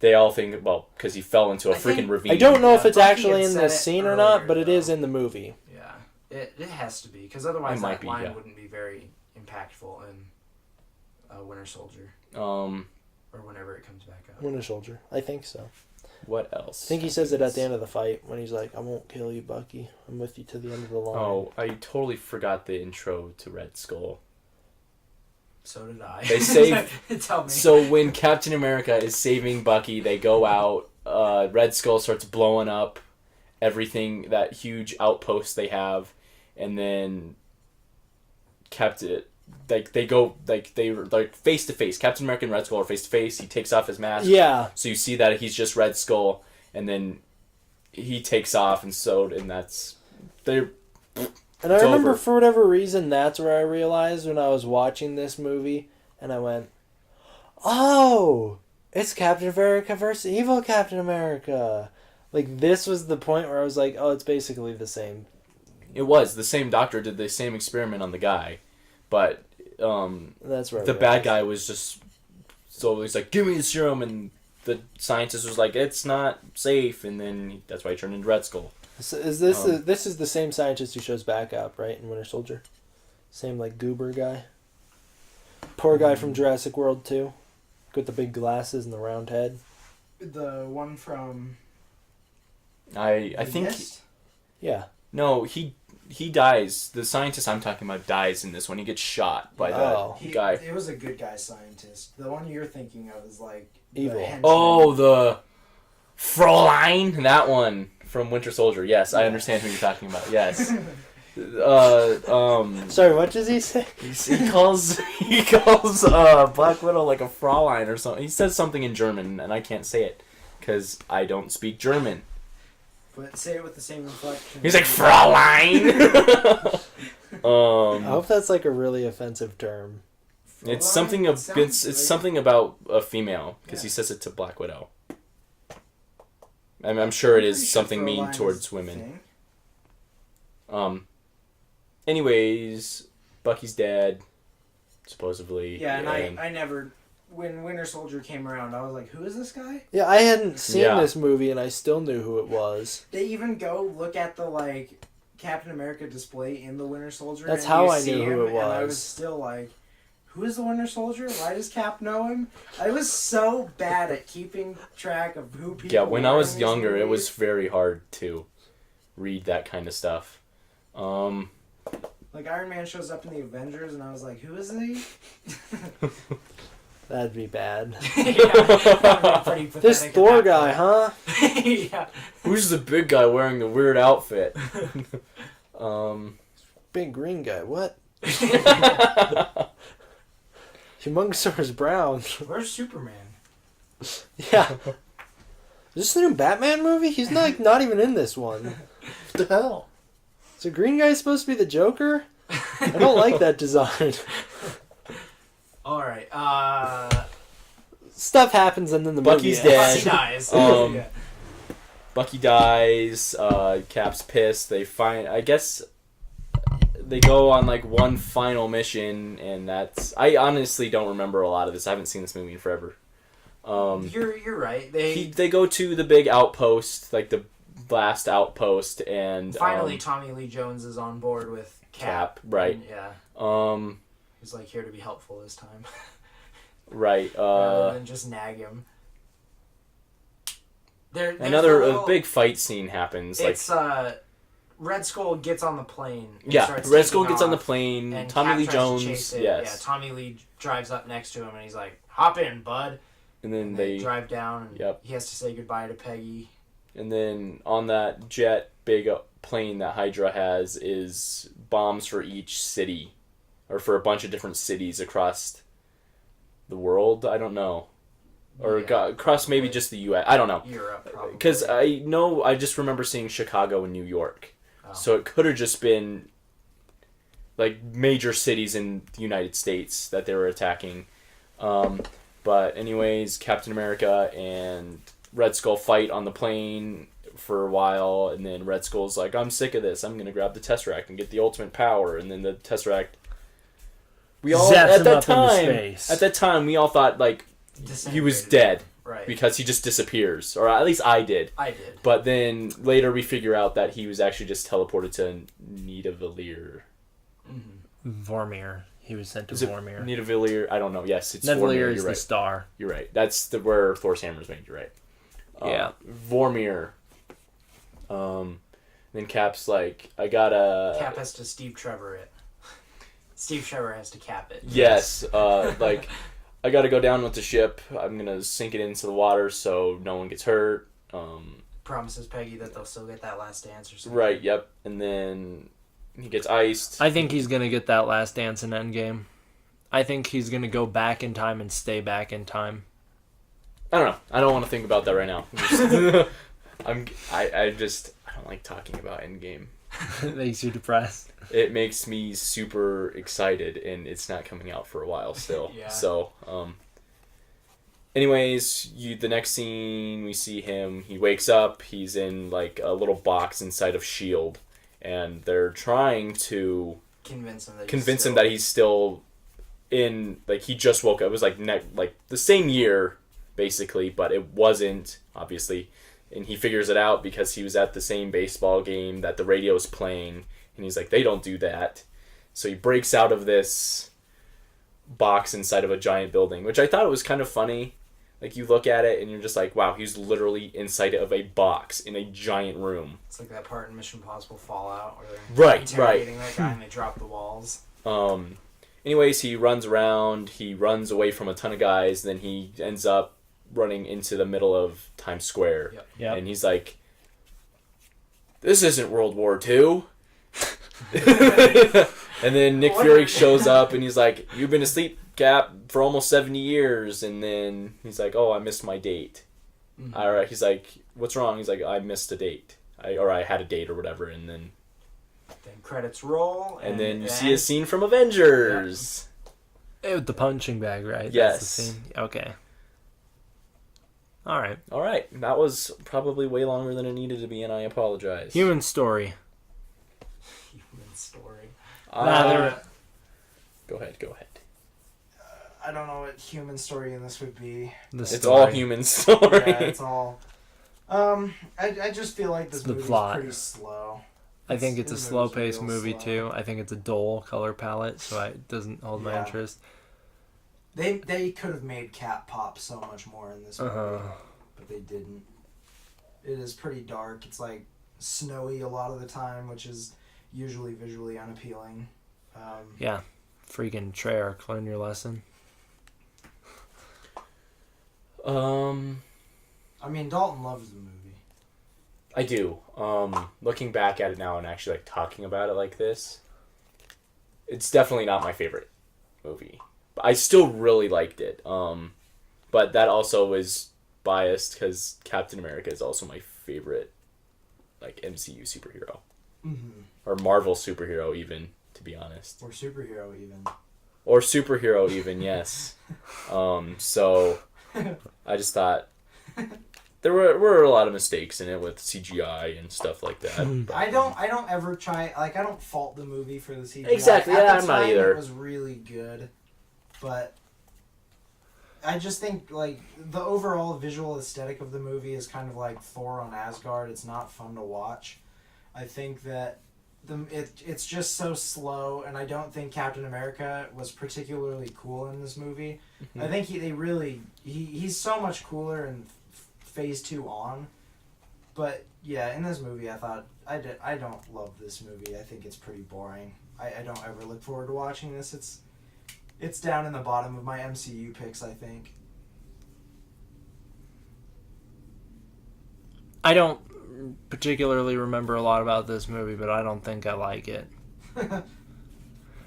They all think, well, because he fell into a I think- freaking ravine. I don't know if it's Bucky actually had in said this it scene or not, earlier, but it is though. in the movie. Yeah, it has to be because otherwise It might that be, line yeah. wouldn't be very impactful in Winter Soldier Um, or whenever it comes back up. Winter Soldier. I think so. what else? I think he says it at the end of the fight when he's like, "I won't kill you, Bucky. I'm with you to the end of the line." Oh, I totally forgot the intro to Red Skull. So did I. They save- Tell me. So when Captain America is saving Bucky, they go out. Red Skull starts blowing up everything, that huge outpost they have, and then like they go like they're like face to face. Captain America and Red Skull are face to face. He takes off his mask. Yeah. So you see that he's just Red Skull, and then he takes off, and that's they're. And I It's remember over. for whatever reason, that's where I realized when I was watching this movie, and I went, "Oh, it's Captain America versus Evil Captain America." Like, this was the point where I was like, "Oh, it's basically the same." It was the same doctor did the same experiment on the guy, but That's where I the bad realized. guy was just so he's like, "Give me the serum," and the scientist was like, "It's not safe," and then that's why he turned into Red Skull. So is this this is the same scientist who shows back up, right, in Winter Soldier? Same, like, goober guy? Poor guy from Jurassic World 2, with the big glasses and the round head. The one from I think Mist? Yeah. no, he dies. The scientist I'm talking about dies in this one. He gets shot by Oh. the guy. It was a good guy scientist. The one you're thinking of is like Evil. The henchman. Oh, the Fräulein, that one from Winter Soldier. Yes, I understand who you're talking about. Yes. Sorry, what does he say? He calls Black Widow like a Fräulein or something. He says something in German, and I can't say it because I don't speak German. But say it with the same inflection. He's like Fräulein. I hope that's like a really offensive term. It's something It sounds it's like- something about a female because he Yeah. says it to Black Widow. I'm sure it Pretty is sure something mean Fräulein towards is the women. thing. Anyways, Bucky's dead, supposedly. Yeah, and I never. When Winter Soldier came around, I was like, "Who is this guy?" Yeah, I hadn't seen Yeah. this movie, and I still knew who it was. They even go look at the like Captain America display in the Winter Soldier. That's and how you I see knew who him, it And I was. was still like, "Who is the Winter Soldier? Why does Cap know him?" I was so bad at keeping track of who people. Yeah, when I were was in these younger, it was movies. very hard to read that kind of stuff. Like Iron Man shows up in the Avengers, and I was like, "Who is he?" That'd be bad. Yeah, that would be pretty pathetic This at Thor that guy, huh? point. Yeah. Who's the big guy wearing the weird outfit? Big green guy, what? Humongous Brown. Where's Superman? Yeah. Is this the new Batman movie? He's not even in this one. What the hell? So green guy's supposed to be the Joker? I don't like that design. All right. Stuff happens and then the Bucky's movie dead. ends. Bucky dies. Um, Bucky dies. Cap's pissed. They find. I guess they go on like one final mission, and that's. I honestly don't remember a lot of this. I haven't seen this movie in forever. You're right. They go to the big outpost, like the blast outpost, and Finally, Tommy Lee Jones is on board with Cap. right. And, yeah. He's like here to be helpful this time, Right. rather than just nag him. There's Another a little- big fight scene happens. Like It's Red Skull gets on the plane. And yeah, starts Red taking Skull gets on the off, plane. and Tommy Cap Lee tries to Jones. chase it. Yes. Yeah, Tommy Lee drives up next to him and he's like, "Hop in, bud." And then And they. drive down and Yep. he has to say goodbye to Peggy. And then on that jet, big plane that Hydra has is bombs for each city, or for a bunch of different cities across the world. I don't know, or Yeah, across maybe probably. just the U.S. I don't know, Europe, probably. because I just remember seeing Chicago and New York, Oh. so it could have just been like major cities in the United States that they were attacking. But anyways, Captain America and Red Skull fight on the plane for a while, and then Red Skull's like, "I'm sick of this. I'm gonna grab the Tesseract and get the ultimate power." And then the Tesseract, we all Zaps at him that up into time, space. at that time, we all thought like he was Disintegrated. dead Right. because he just disappears, or at least I did. I did. But then later we figure out that he was actually just teleported to Nidavellir. Vormir. He was sent to Is it Vormir. Nidavellir? I don't know. Yes, it's Nidavellir Vormir. is You're the right. star. You're right. That's where Thor's hammer is made. You're right. Yeah. Vormir. Then Cap's like, I gotta. Cap has to Steve Trevor it. Steve Trevor has to cap it. Yes. Like, I gotta go down with the ship. I'm gonna sink it into the water so no one gets hurt. Promises Peggy that they'll still get that last dance or something. Right. Yep. And then he gets iced. I think he's gonna get that last dance in Endgame. I think he's going to go back in time and stay back in time. I don't know. I don't want to think about that right now. I don't like talking about Endgame. It makes you depressed. It makes me super excited, and it's not coming out for a while still. Yeah. So, anyways, the next scene we see him. He wakes up. He's in like a little box inside of Shield, and they're trying to Convince him that he's still in. Like he just woke up. It was like the same year, basically, but it wasn't obviously. And he figures it out because he was at the same baseball game that the radio's playing. And he's like, they don't do that. So he breaks out of this box inside of a giant building, which I thought was kind of funny. Like, you look at it and you're just like, wow, he's literally inside of a box in a giant room. It's like that part in Mission Impossible Fallout where they're interrogating that guy and they drop the walls. Anyways, he runs around. He runs away from a ton of guys. Then he ends up running into the middle of Times Square. Yep. And he's like, this isn't World War II. And then Nick Fury shows up and he's like, you've been asleep, Cap, for almost 70 years. And then he's like, oh, I missed my date. Mm-hmm. All right. He's like, what's wrong? He's like, I missed a date. I had a date or whatever. And then credits roll. And then you see a scene from Avengers. With the punching bag, right? Yes. That's the scene. Okay. All right. That was probably way longer than it needed to be, and I apologize. Human story. Go ahead. I don't know what human story in this would be. It's all human story. Yeah, it's all. I just feel like this movie's pretty slow. I think it's a slow-paced movie too. I think it's a dull color palette, so it doesn't hold my interest. They could have made Cap pop so much more in this movie, but they didn't. It is pretty dark. It's like snowy a lot of the time, which is usually visually unappealing. Yeah, freaking Treyarch, learn your lesson. I mean, Dalton loves the movie. I do. Looking back at it now and actually like talking about it like this, it's definitely not my favorite movie. But I still really liked it. But that also is biased because Captain America is also my favorite, like MCU superhero, or Marvel superhero even, to be honest. Or superhero even, yes. So I just thought there were a lot of mistakes in it with CGI and stuff like that. But, I don't ever try, like, I don't fault the movie for the CGI. Exactly, At yeah, the I'm not time, either. It was really good, but I just think, like, the overall visual aesthetic of the movie is kind of like Thor on Asgard. It's not fun to watch. I think that it's just so slow, and I don't think Captain America was particularly cool in this movie. I think he's so much cooler in Phase 2 on. But yeah, in this movie, I thought I don't love this movie. I think it's pretty boring. I don't ever look forward to watching this. It's down in the bottom of my MCU picks, I think. I don't particularly remember a lot about this movie, but I don't think I like it.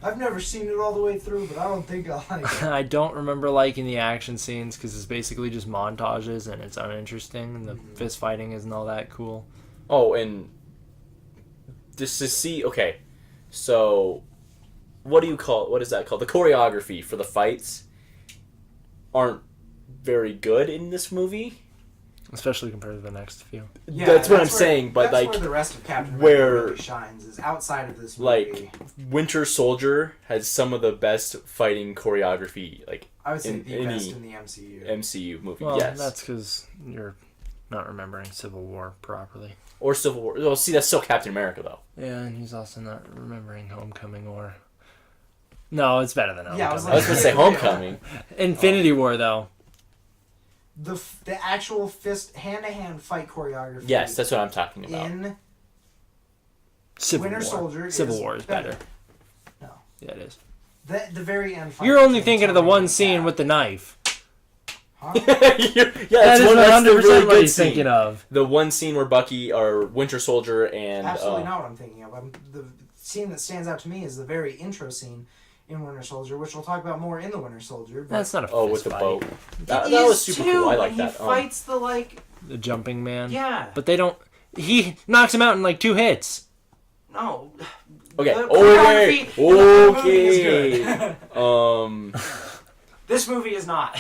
I've never seen it all the way through, but I don't think I like it. I don't remember liking the action scenes because it's basically just montages and it's uninteresting, and the fist fighting isn't all that cool. Oh, and just to see, okay, so what is that called? The choreography for the fights aren't very good in this movie. Especially compared to the next few. Yeah, that's what I'm saying, but that's like where the rest of Captain America really shines is outside of this movie. Like Winter Soldier has some of the best fighting choreography, like I would say the best in the MCU movie. Well, yes, that's because you're not remembering Civil War properly. Or Civil War. Well, see, that's still Captain America though. Yeah, and he's also not remembering Homecoming or. No, it's better than Homecoming. Yeah, I was going to say Homecoming. Infinity War though. The actual hand-to-hand fight choreography. Yes, that's what I'm talking about. In Civil Winter War. Soldier. Civil War is better. No. Yeah, it is. The very end fight. You're only thinking of the one scene with the knife. Huh? That is 100% what he's thinking of. The one scene where Bucky or Winter Soldier and absolutely not what I'm thinking of. The scene that stands out to me is the very intro scene in Winter Soldier, which we'll talk about more in the Winter Soldier. But That's not a Oh, fist with the fight. boat. That it was is super too, cool. I when like that. He fights the The jumping man. Yeah. But they don't. He knocks him out in like 2 hits. No. Okay. The choreography in the whole movie is Okay. good. This movie is not.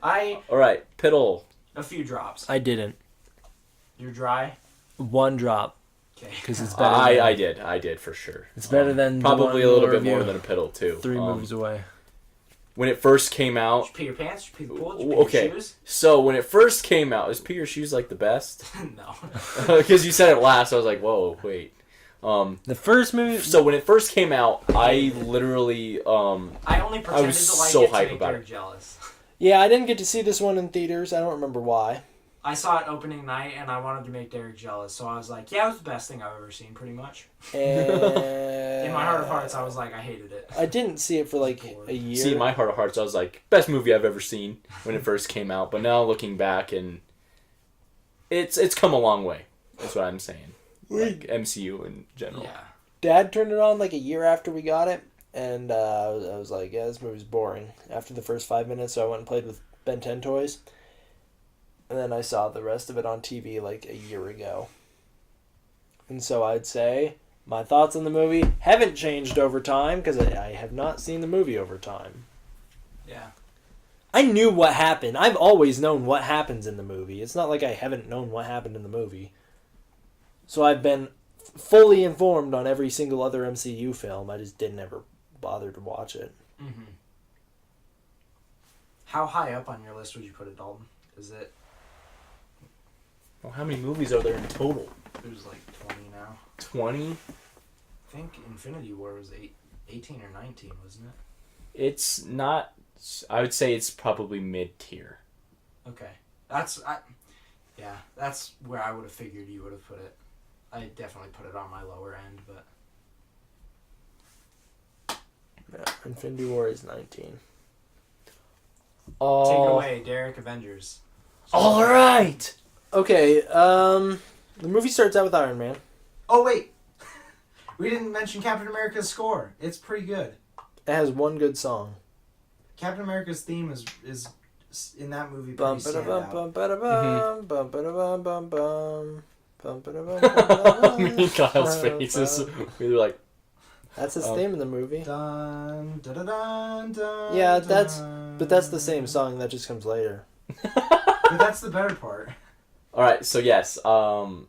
All right. Piddle. A few drops. I didn't. You're dry? 1 drop. Okay. Because it's better. I did for sure. It's better than the probably one a little we'll bit more review than a piddle too. 3 movies away. When it first came out. Did you pee your pants? Did you pee the pool? Did you pee Okay. your shoes? So when it first came out, is pee your shoes like the best? No. Because you said it last, I was like, whoa, wait. The first movie. So when it first came out, I literally I only pretended was to like so it to hype make about Derek it. jealous. Yeah, I didn't get to see this one in theaters. I don't remember why. I saw it opening night and I wanted to make Derek jealous, so I was like, yeah, it was the best thing I've ever seen, pretty much. And In my heart of hearts, I was like, I hated it. I didn't see it for like a year. see in my heart of hearts, I was like, best movie I've ever seen when it first came out. But now looking back, and it's come a long way. That's what I'm saying. Like MCU in general. Yeah. Dad turned it on like a year after we got it, and I was like, yeah, this movie's boring. After the first 5 minutes, so I went and played with Ben 10 toys. And then I saw the rest of it on TV like a year ago. And so I'd say my thoughts on the movie haven't changed over time because I have not seen the movie over time. Yeah. I knew what happened. I've always known what happens in the movie. It's not like I haven't known what happened in the movie. So I've been fully informed on every single other MCU film. I just didn't ever bother to watch it. Mm-hmm. How high up on your list would you put it, Dalton? Is it... Well, how many movies are there in total? There's like 20 now. 20? I think Infinity War was 18 or 19, wasn't it? It's not. I would say it's probably mid tier. Okay. Yeah, that's where I would have figured you would have put it. I definitely put it on my lower end, but... Yeah, Infinity War is 19. Take it away, Derek, Avengers. All right. Okay, the movie starts out with Iron Man. Oh, wait! We didn't mention Captain America's score. It's pretty good. It has one good song. Captain America's theme is in that movie Bum pretty ba bum standout. bum ba bum bum ba bum bum bum bum ba Kyle's face is really like. That's his theme in the movie. Dun, dun, dun, dun, dun, Yeah, dun. but that's the same song that just comes later. But that's the better part. All right, so yes, I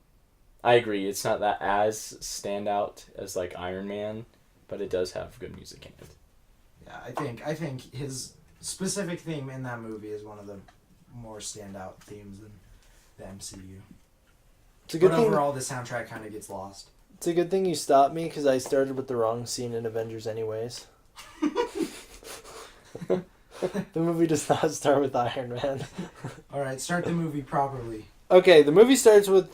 agree. It's not that as standout as like Iron Man, but it does have good music in it. Yeah, I think his specific theme in that movie is one of the more standout themes in the MCU. It's a good But thing. overall, the soundtrack kind of gets lost. It's a good thing you stopped me because I started with the wrong scene in Avengers, anyways. The movie does not start with Iron Man. All right, start the movie properly. Okay, the movie starts with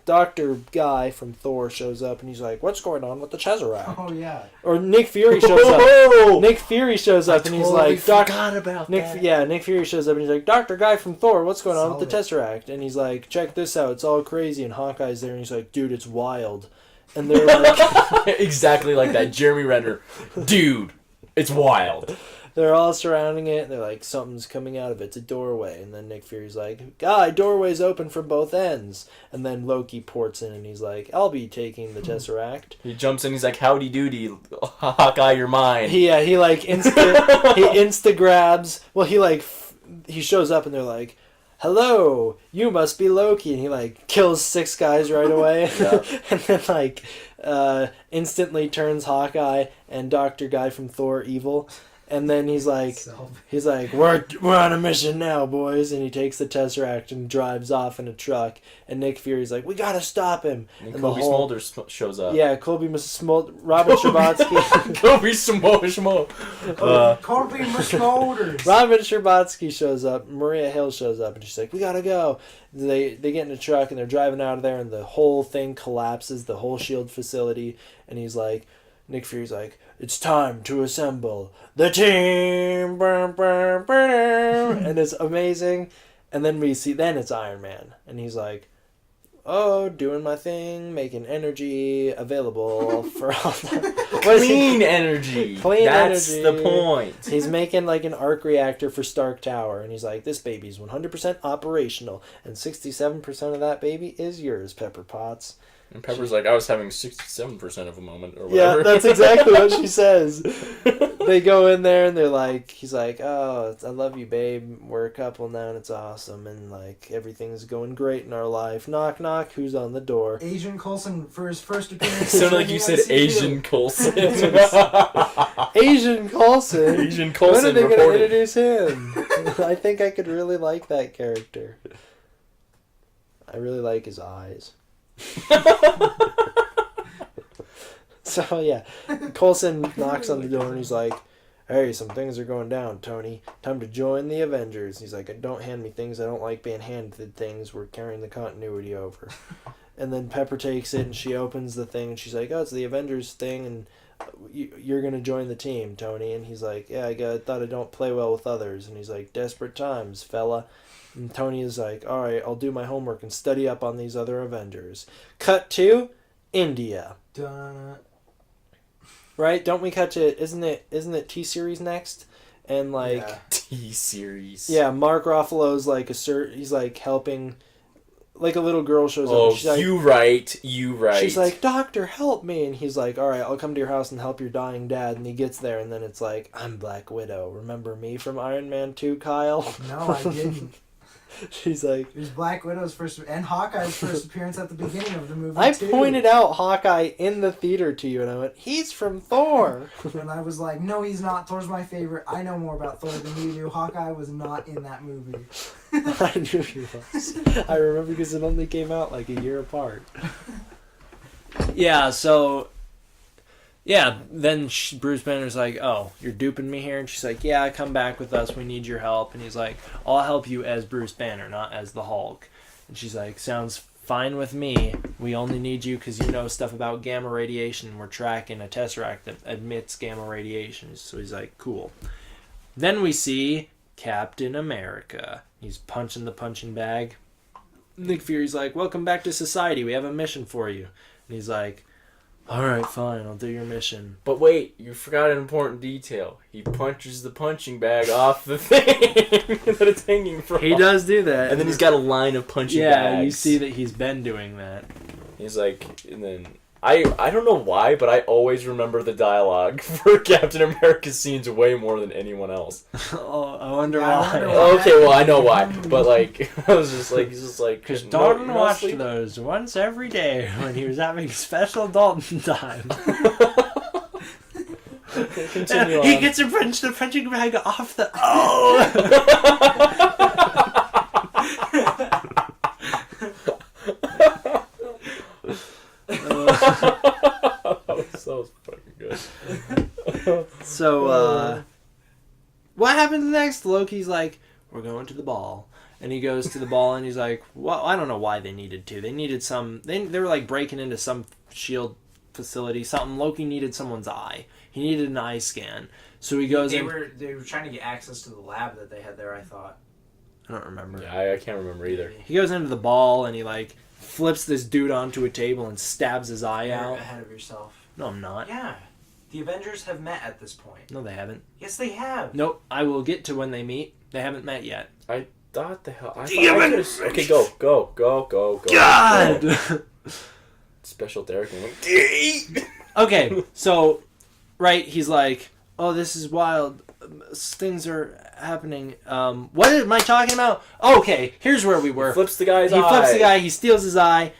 Dr. Guy from Thor shows up and he's like, "What's going on with the Tesseract?" Oh yeah. Or Nick Fury shows up. Nick Fury shows up and he's like, forgot about that. Yeah, Nick Fury shows up and he's like, "Dr. Guy from Thor, what's going on with the Solid. Tesseract?" And he's like, "Check this out, it's all crazy." And Hawkeye's there and he's like, "Dude, it's wild." And they're like, Exactly like that. Jeremy Renner, dude, it's wild. they're all surrounding it. And they're like, "Something's coming out of it. It's a doorway." And then Nick Fury's like, "Guy, doorway's open from both ends." And then Loki ports in and he's like, "I'll be taking the Tesseract." He jumps in. He's like, "Howdy doody, Hawkeye, you're mine." He like insta grabs. Well, he shows up and they're like, "Hello, you must be Loki," and he like kills 6 guys right away. Yeah. And then like instantly turns Hawkeye and Dr. Guy from Thor evil. And then he's like, we're on a mission now, boys. And he takes the Tesseract and drives off in a truck. And Nick Fury's like, "We gotta stop him." And And Kobe Smulders shows up. Yeah, Colby Robin Scherbatsky. Kobe Smo. Colby Smulders. Robin Scherbatsky shows up. Maria Hill shows up, and she's like, "We gotta go." They get in a truck and they're driving out of there, and the whole thing collapses, the whole shield facility. And he's like, Nick Fury's like, "It's time to assemble the team." And it's amazing. And then then it's Iron Man, and he's like, doing my thing, making energy available for all Clean energy. Clean That's energy. the point. He's making like an arc reactor for Stark Tower, and he's like, this baby's 100% operational, and 67% of that baby is yours, Pepper Potts. And Pepper's like, I was having 67% of a moment, or Yeah, whatever. that's exactly what she says. They go in there and they're like, he's like, oh, I love you, babe. We're a couple now and it's awesome. And like, everything's going great in our life. Knock, knock. Who's on the door? Agent Coulson for his first appearance. Sounded like you said Asian Coulson. Asian Coulson? Asian When Coulson are they going to reporting. introduce him? I think I could really like that character. I really like his eyes. So yeah, Coulson knocks on the door and he's like, hey, some things are going down, Tony. Time to join the Avengers. He's like, don't hand me things. I don't like being handed things. We're carrying the continuity over. And then Pepper takes it and she opens the thing and she's like, oh, it's the Avengers thing and you're going to join the team, Tony. And he's like, yeah, I thought I don't play well with others. And he's like, desperate times, fella. And Tony is like, all right, I'll do my homework and study up on these other Avengers. Cut to India. Dun. Right? Don't we cut to isn't it T-Series next? And like Yeah. T-Series. yeah, Mark Ruffalo's like he's like helping, like a little girl shows up. Oh, And she's like, you right. she's like, doctor, help me. And he's like, all right, I'll come to your house and help your dying dad. And he gets there and then it's like, I'm Black Widow. Remember me from Iron Man 2, Kyle? No, I didn't. She's like, It was Black Widow's first and Hawkeye's first appearance at the beginning of the movie. I too. pointed out Hawkeye in the theater to you and I went, he's from Thor. And I was like, no, he's not. Thor's my favorite. I know more about Thor than you do. Hawkeye was not in that movie. I knew he was. I remember because it only came out like a year apart. Yeah, so... Yeah, then Bruce Banner's like, oh, you're duping me here? And she's like, yeah, come back with us. We need your help. And he's like, I'll help you as Bruce Banner, not as the Hulk. And she's like, sounds fine with me. We only need you because you know stuff about gamma radiation. We're tracking a Tesseract that emits gamma radiation. So he's like, cool. Then we see Captain America. He's punching the punching bag. Nick Fury's like, welcome back to society. We have a mission for you. And he's like, all right, fine, I'll do your mission. But wait, you forgot an important detail. He punches the punching bag off the thing that it's hanging from. He does do that. And then he's got a line of punching bags. Yeah, you see that he's been doing that. He's like, and then... I don't know why, but I always remember the dialogue for Captain America's scenes way more than anyone else. Oh, I wonder Yeah, I why. wonder why. Okay, well, I know why. But, like, I was just like, he's just like... Because "No, Dalton you're not watched asleep?" those once every day when he was having special Dalton time. Continue on. He gets the punching bag off the... Oh! that was fucking good. So, what happens next? Loki's like, we're going to the ball. And he goes to the ball and he's like, well, I don't know why they needed to. They needed some... They were like breaking into some SHIELD facility, something. Loki needed someone's eye. He needed an eye scan. So he goes They were trying to get access to the lab that they had there, I thought. I don't remember. Yeah, I can't remember either. He goes into the ball and he like flips this dude onto a table and stabs his eye You're out. ahead of yourself. No, I'm not. Yeah. The Avengers have met at this point. No, they haven't. Yes, they have. Nope. I will get to when they meet. They haven't met yet. I thought the hell... Damn it! Okay, go. God! Go. Special Derek. Okay, so, right, he's like, oh, this is wild. Things are happening. What am I talking about? Okay, here's where we were. He flips the guy's eye. He flips the guy, he steals his eye.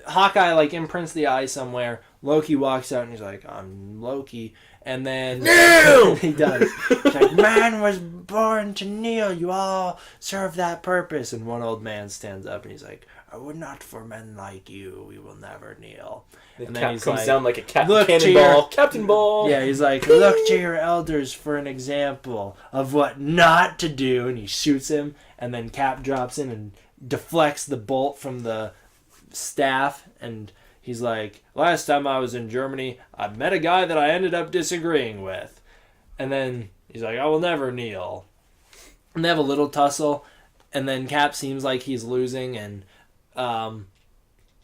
Hawkeye, like, imprints the eye somewhere. Loki walks out and he's like, I'm Loki. And then... No! He does. He's like, man was born to kneel. You all serve that purpose. And one old man stands up and he's like, I would not for men like you. We will never kneel. The And cap then he's comes like, down like a "Look to cannonball. Captain Ball. Yeah, he's like, look to your elders for an example of what not to do. And he shoots him. And then Cap drops in and deflects the bolt from the staff. And he's like, last time I was in Germany, I met a guy that I ended up disagreeing with. And then he's like, I will never kneel. And they have a little tussle. And then Cap seems like he's losing. And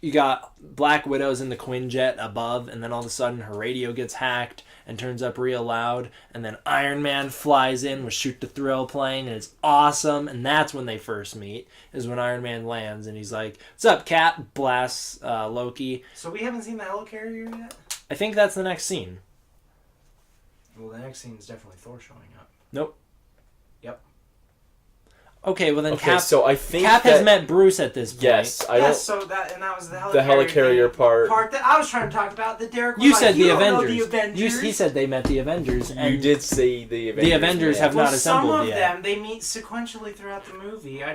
you got Black Widow's in the Quinjet above, and then all of a sudden her radio gets hacked and turns up real loud, and then Iron Man flies in with Shoot to Thrill playing, and it's awesome, and that's when they first meet, is when Iron Man lands, and he's like, "What's up, Cap?" Blasts Loki. So we haven't seen the helicarrier yet? I think that's the next scene. Well, the next scene is definitely Thor showing up. Nope. Yep. Okay, well then Okay, Cap, so I think Cap that, has met Bruce at this point. Yes, I don't. So that was the helicarrier. The helicarrier part. that I was trying to talk about. That Derek was You like, said you the don't know Avengers. the Avengers. He said they met the Avengers. And You did say the Avengers. The Avengers man. have not assembled some of yet. them, they meet sequentially throughout the movie. I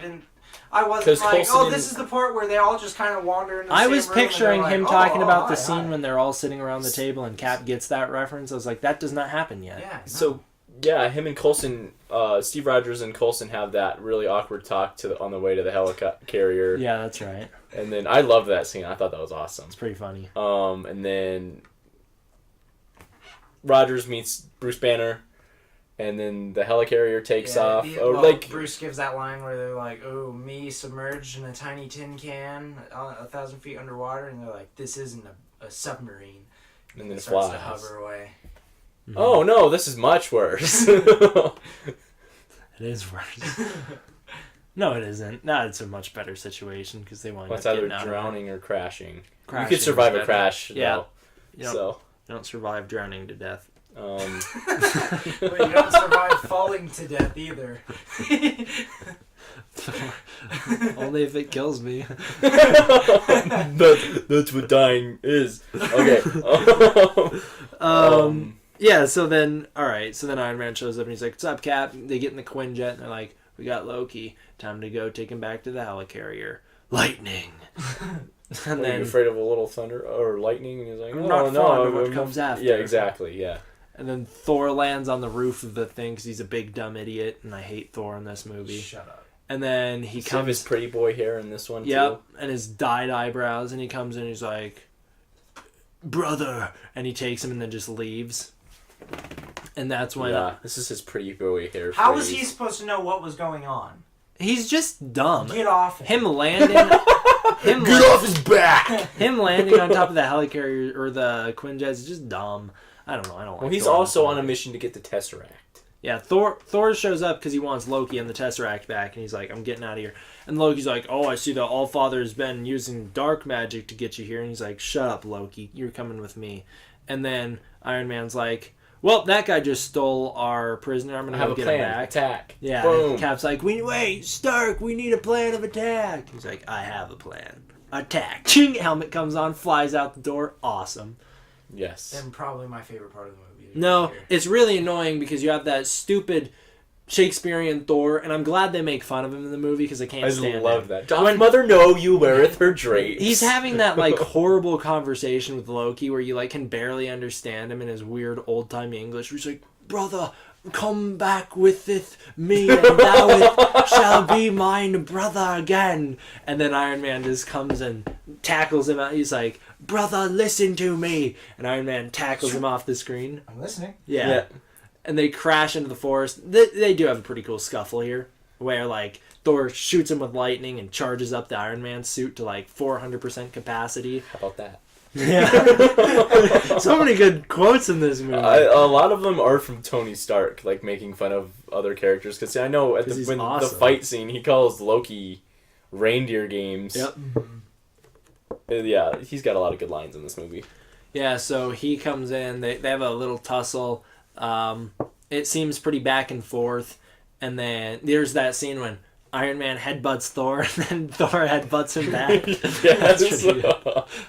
wasn't 'Cause like, Coulson oh, didn't- this is the part where they all just kind of wander into the I same was room and they're picturing like, him oh, talking about hi, the scene hi. when they're all sitting around the table and Cap gets that reference. I was like, that does not happen yet. Yeah. No. So yeah, him and Coulson, Steve Rogers and Coulson have that really awkward talk on the way to the helicarrier. Yeah, that's right. And then I loved that scene. I thought that was awesome. It's pretty funny. And then Rogers meets Bruce Banner, and then the helicarrier takes off. Bruce gives that line where they're like, "Oh, me submerged in a tiny tin can, 1,000 feet underwater," and they're like, "This isn't a submarine." and then it starts flies. to hover away. Mm-hmm. Oh no, this is much worse. It is worse. No, it isn't. No, it's a much better situation because they want It's to either get out drowning or crashing. Crashing You could survive is a crash, Yeah. though. You don't, So, you don't survive drowning to death. But you don't survive falling to death either. Only if it kills me. that's what dying is. Okay. Yeah, so then Iron Man shows up and he's like, "What's up, Cap?" They get in the Quinjet and they're like, "We got Loki. Time to go take him back to the helicarrier. Lightning." And Are then you afraid of a little thunder or lightning? And he's like, I'm "Oh not no, fond of what I'm- comes after." Yeah, exactly. Yeah. And then Thor lands on the roof of the thing because he's a big dumb idiot, and I hate Thor in this movie. Shut up. And then he Does he have comes, his pretty boy hair in this one yep, too. and his dyed eyebrows, and he comes in, and he's like, "Brother," and he takes him and then just leaves. And that's when Yeah, this is his pretty boy hair. How was phrase. he supposed to know what was going on? he's just dumb. Get off Him landing, Get off his back! him landing on top of the helicarrier or the Quinjet is just dumb. I don't know. I don't like. Well, he's Thor in also this on a movie. mission to get the Tesseract. Yeah, Thor shows up because he wants Loki and the Tesseract back, and he's like, "I'm getting out of here." And Loki's like, "Oh, I see that Allfather's been using dark magic to get you here." And he's like, "Shut up, Loki. You're coming with me." And then Iron Man's like, "Well, that guy just stole our prisoner. I'm I gonna have go a get plan. him back." Attack. Yeah. Boom. Cap's like, "Wait, Stark. We need a plan of attack." He's like, "I have a plan. Attack!" Ching! Helmet comes on, flies out the door. Awesome. Yes. Then probably my favorite part of the movie. No, it's really annoying because you have that stupid Shakespearean Thor, and I'm glad they make fun of him in the movie because I can't I stand love it. that. Doth mother know you weareth her drapes? He's having that like horrible conversation with Loki where you like can barely understand him in his weird old timey English. Where he's like, "Brother, come back with me, and thou shall be mine brother again." And then Iron Man just comes and tackles him out. He's like, "Brother, listen to me," and Iron Man tackles him off the screen. I'm listening. Yeah. And they crash into the forest. They do have a pretty cool scuffle here, where like Thor shoots him with lightning and charges up the Iron Man suit to like 400% capacity. How about that? Yeah. So many good quotes in this movie. A lot of them are from Tony Stark, like making fun of other characters. Because I know at 'Cause he's when awesome. the fight scene, he calls Loki reindeer games. Yep. Yeah, he's got a lot of good lines in this movie. Yeah, so he comes in. They have a little tussle. It seems pretty back and forth. And then there's that scene when Iron Man headbutts Thor, and then Thor headbutts him back. Yes.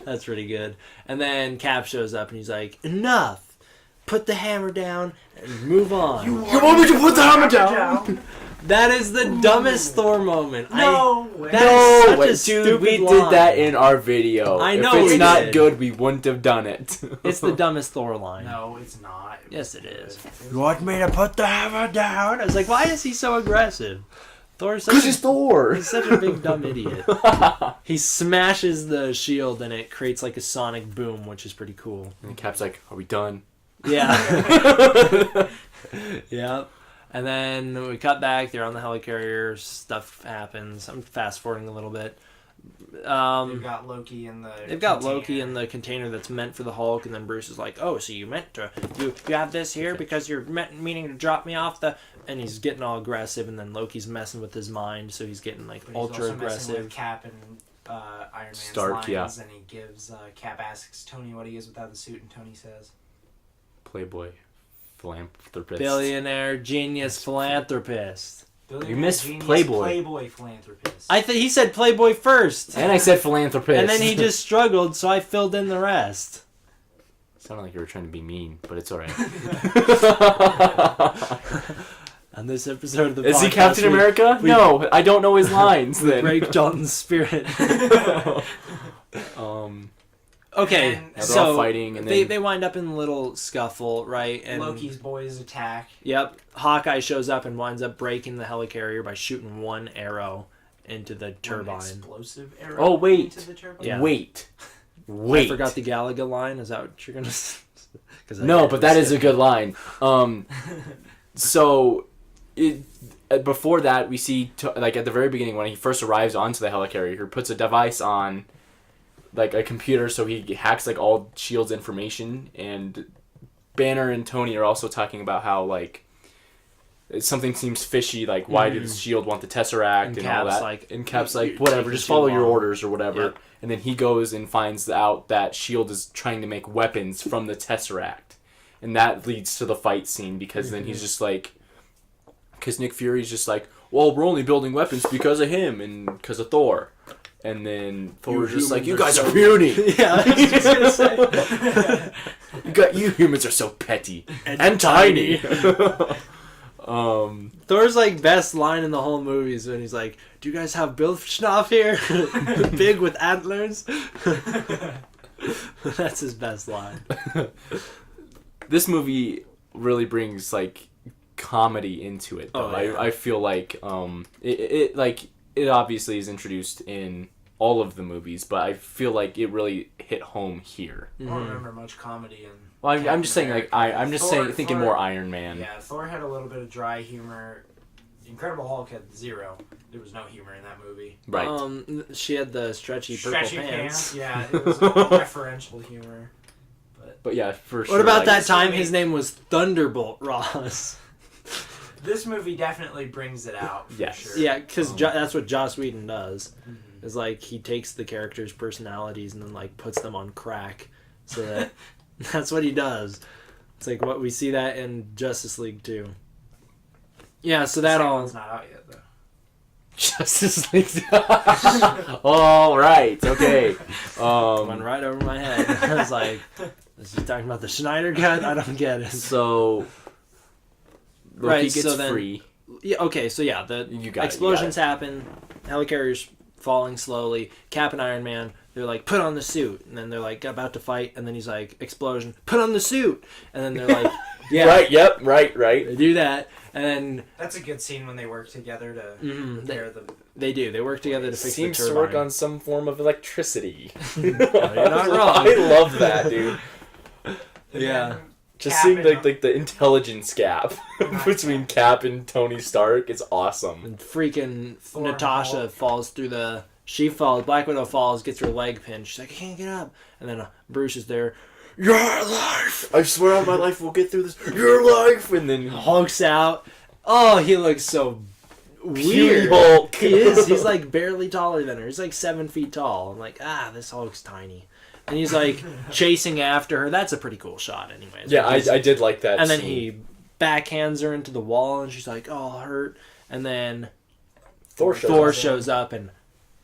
That's pretty good. And then Cap shows up, and he's like, "Enough! Put the hammer down and move on." You want me to put the hammer down? That is the dumbest Thor moment. No way. That is such a dude, stupid we line. did that in our video. I know If it's we not did. good, we wouldn't have done it. It's the dumbest Thor line. No, it's not. Yes, it is. You want me to put the hammer down? I was like, why is he so aggressive? Thor's such Because he's Thor. He's such a big dumb idiot. He smashes the shield and it creates like a sonic boom, which is pretty cool. And Cap's like, "Are we done?" Yeah. Yeah. And then we cut back. They're on the helicarrier. Stuff happens. I'm fast forwarding a little bit. They've got Loki in the. They've got Loki in the container that's meant for the Hulk, and then Bruce is like, "Oh, so you meant to you have this here because you're meaning to drop me off the." And he's getting all aggressive, and then Loki's messing with his mind, so he's getting like ultra aggressive. With Cap and Iron Man's Stark, lines, and he gives Cap asks Tony what he is without the suit, and Tony says, Playboy, philanthropist, billionaire, genius, philanthropist. You missed Genius Playboy. Playboy philanthropist. I think he said Playboy first, And I said philanthropist. and then he just struggled, so I filled in the rest. Sounded like you were trying to be mean, but it's alright. On this episode of the Is he podcast, Captain America? No, I don't know his lines then. break Dalton's spirit. Okay, And they're so all fighting, and they then- wind up in a little scuffle, right? And Loki's boys attack. Yep, Hawkeye shows up and winds up breaking the helicarrier by shooting one arrow into the One turbine. explosive arrow. Oh, wait. Into the turbine. Yeah. Wait. I forgot the Galaga line. Is that what you're gonna? No, but that is a good line. So, before that, we see like at the very beginning when he first arrives onto the helicarrier, he puts a device on, like a computer, so he hacks like all Shield's information. And Banner and Tony are also talking about how like something seems fishy. Like, why did Shield want the Tesseract and all that? And Cap's like, whatever, just follow your orders or whatever. Yep. And then he goes and finds out that Shield is trying to make weapons from the Tesseract. And that leads to the fight scene, because then he's just like... Because Nick Fury's just like, well, we're only building weapons because of him and because of Thor. And then Thor's just like, you guys are puny! Yeah, I was just gonna say. You humans are so petty. And tiny! Thor's like best line in the whole movie is when he's like, "Do you guys have Bildschnauff here? Big with antlers." That's his best line. This movie really brings like comedy into it, though. Oh, yeah. I feel like it obviously is introduced in all of the movies, but I feel like it really hit home here. I don't remember much comedy in. Well, I'm Captain just saying, like America. I'm just Thor- saying, thinking Thor- more Iron Man. Yeah, Thor had a little bit of dry humor. Incredible Hulk had zero. There was no humor in that movie. Right. She had the stretchy purple Stretchy pants. yeah, it was all referential humor. But yeah, for sure. What about like, that time movie- his name was Thunderbolt Ross? This movie definitely brings it out. For Yes. Sure. Yeah, because that's what Joss Whedon does. Is like he takes the characters' personalities and then like puts them on crack, so that that's what he does. It's like what we see that in Justice League too. Yeah, so that all. One's not out yet though. Justice League. All right. Okay. Went right over my head. I was like, "Is he talking about the Schneider Cut? I don't get it." So Loki Right, gets so then- free. Yeah. Okay. So yeah, the You got it, explosions happen. Helicarrier's falling slowly. Cap and Iron Man, they're like, "Put on the suit," and then they're like about to fight, and then he's like, "Explosion! Put on the suit!" And then they're like, "Yeah, Right. Yep. Right. They do that, and then That's a good scene when they work together to Mhm, repair the. they do. They work together to fix Seems the to turbine. work on some form of electricity. You're not wrong. I love that, dude. Yeah. Just Cap seeing and- like the intelligence gap between Cap and Tony Stark is awesome. And freaking Thor and Natasha Hulk. falls through the. She falls. Black Widow falls, gets her leg pinned. She's like, "I can't get up." And then Bruce is there. Your life. I swear on my life we'll get through this. Your life, and then Hulk's out. Oh, he looks so weird. Hulk. He is. He's like barely taller than her. He's like 7 feet tall. I'm like, this Hulk's tiny. And he's like chasing after her. That's a pretty cool shot, anyways. Yeah, Because- I did like that. And then scene. he backhands her into the wall, and she's like, "Oh, hurt." And then Thor shows up, and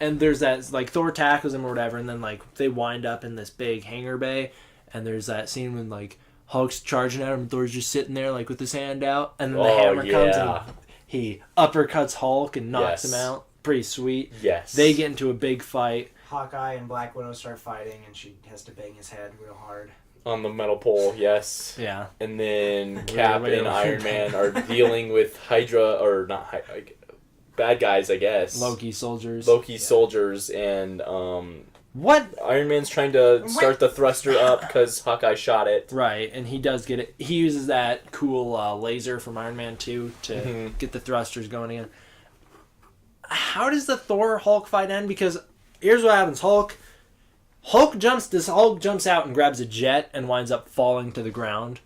there's that like Thor tackles him or whatever, and then like they wind up in this big hangar bay, and there's that scene when like Hulk's charging at him, and Thor's just sitting there like with his hand out, and then the hammer comes and he uppercuts Hulk and knocks him out. Pretty sweet. Yes. They get into a big fight. Hawkeye and Black Widow start fighting, and she has to bang his head real hard. On the metal pole, yes. Yeah. And then Cap wait, and wait. Iron Man are dealing with Hydra, or not Hydra, bad guys, I guess. Loki soldiers. Soldiers, and What? Iron Man's trying to start the thruster up because Hawkeye shot it. Right, and he does get it. He uses that cool laser from Iron Man 2 to get the thrusters going again. How does the Thor Hulk fight end? Because here's what happens. Hulk jumps out and grabs a jet and winds up falling to the ground.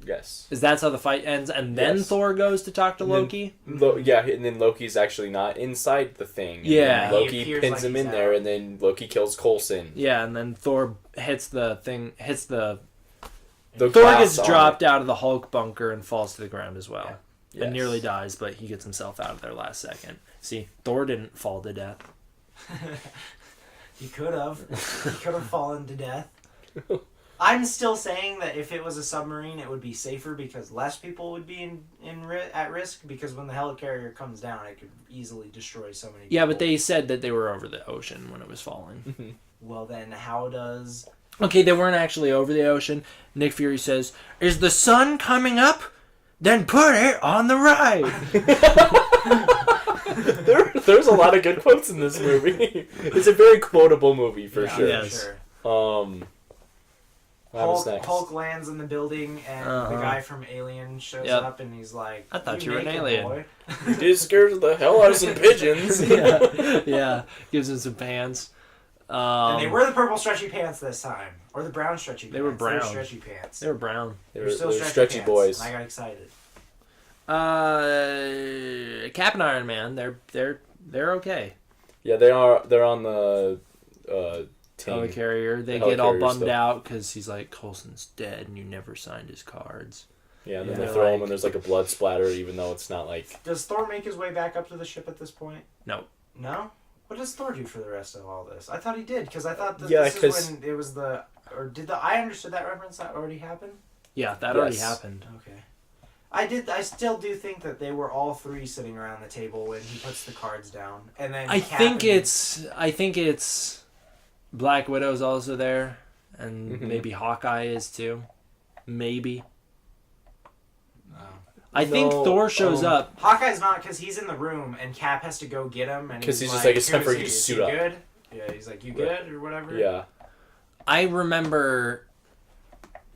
Yes. That's how the fight ends, and then Thor goes to talk to Loki? And then Loki's actually not inside the thing. And Yeah. Loki pins him in there, and then Loki kills Coulson. Yeah, and then Thor hits the thing, Thor glass gets on dropped it. out of the Hulk bunker and falls to the ground as well. Yes. And nearly dies, but he gets himself out of there last second. See, Thor didn't fall to death. He could have. He could have fallen to death. I'm still saying that if it was a submarine, it would be safer because less people would be at risk. Because when the helicarrier comes down, it could easily destroy so many people. Yeah, but they said that they were over the ocean when it was falling. Well, then how does... Okay, they weren't actually over the ocean. Nick Fury says, "Is the sun coming up? Then put it on the ride." There's a lot of good quotes in this movie. It's a very quotable movie for sure. Yes. What happens next? Hulk lands in the building, and the guy from Alien shows up, and he's like, "I thought you were an alien." Boy. He did scare the hell out of some pigeons. Yeah. Gives him some pants. And they were the purple stretchy pants this time, or the brown stretchy pants. They were brown. They were stretchy pants. They were brown. They They were were still stretchy pants, boys. and I got excited. Cap and Iron Man, they're okay. Yeah, they are. They're on the team. Helicarrier. They The get all helicarrier bummed stuff. out because he's like, Coulson's dead and you never signed his cards. Yeah, and then Yeah. they throw him Like- and there's like a blood splatter, even though it's not like. Does Thor make his way back up to the ship at this point? No. No? What does Thor do for the rest of all this? I thought he did, because I thought that Yeah, this 'cause- is when it was the... Or did the... I understood that reference that already happened? Yeah, that already Yes. happened. Okay. I still do think that they were all three sitting around the table when he puts the cards down. And then I Cap think and- it's Black Widow's also there, and Mhm. maybe Hawkeye is too. Maybe. Oh. I think No, Thor shows up. Hawkeye's not, because he's in the room, and Cap has to go get him. And 'Cause he's just like, it's time "Who for is you to he? Is suit he up." Good? Yeah, he's like, "You good?" or whatever. Yeah. I remember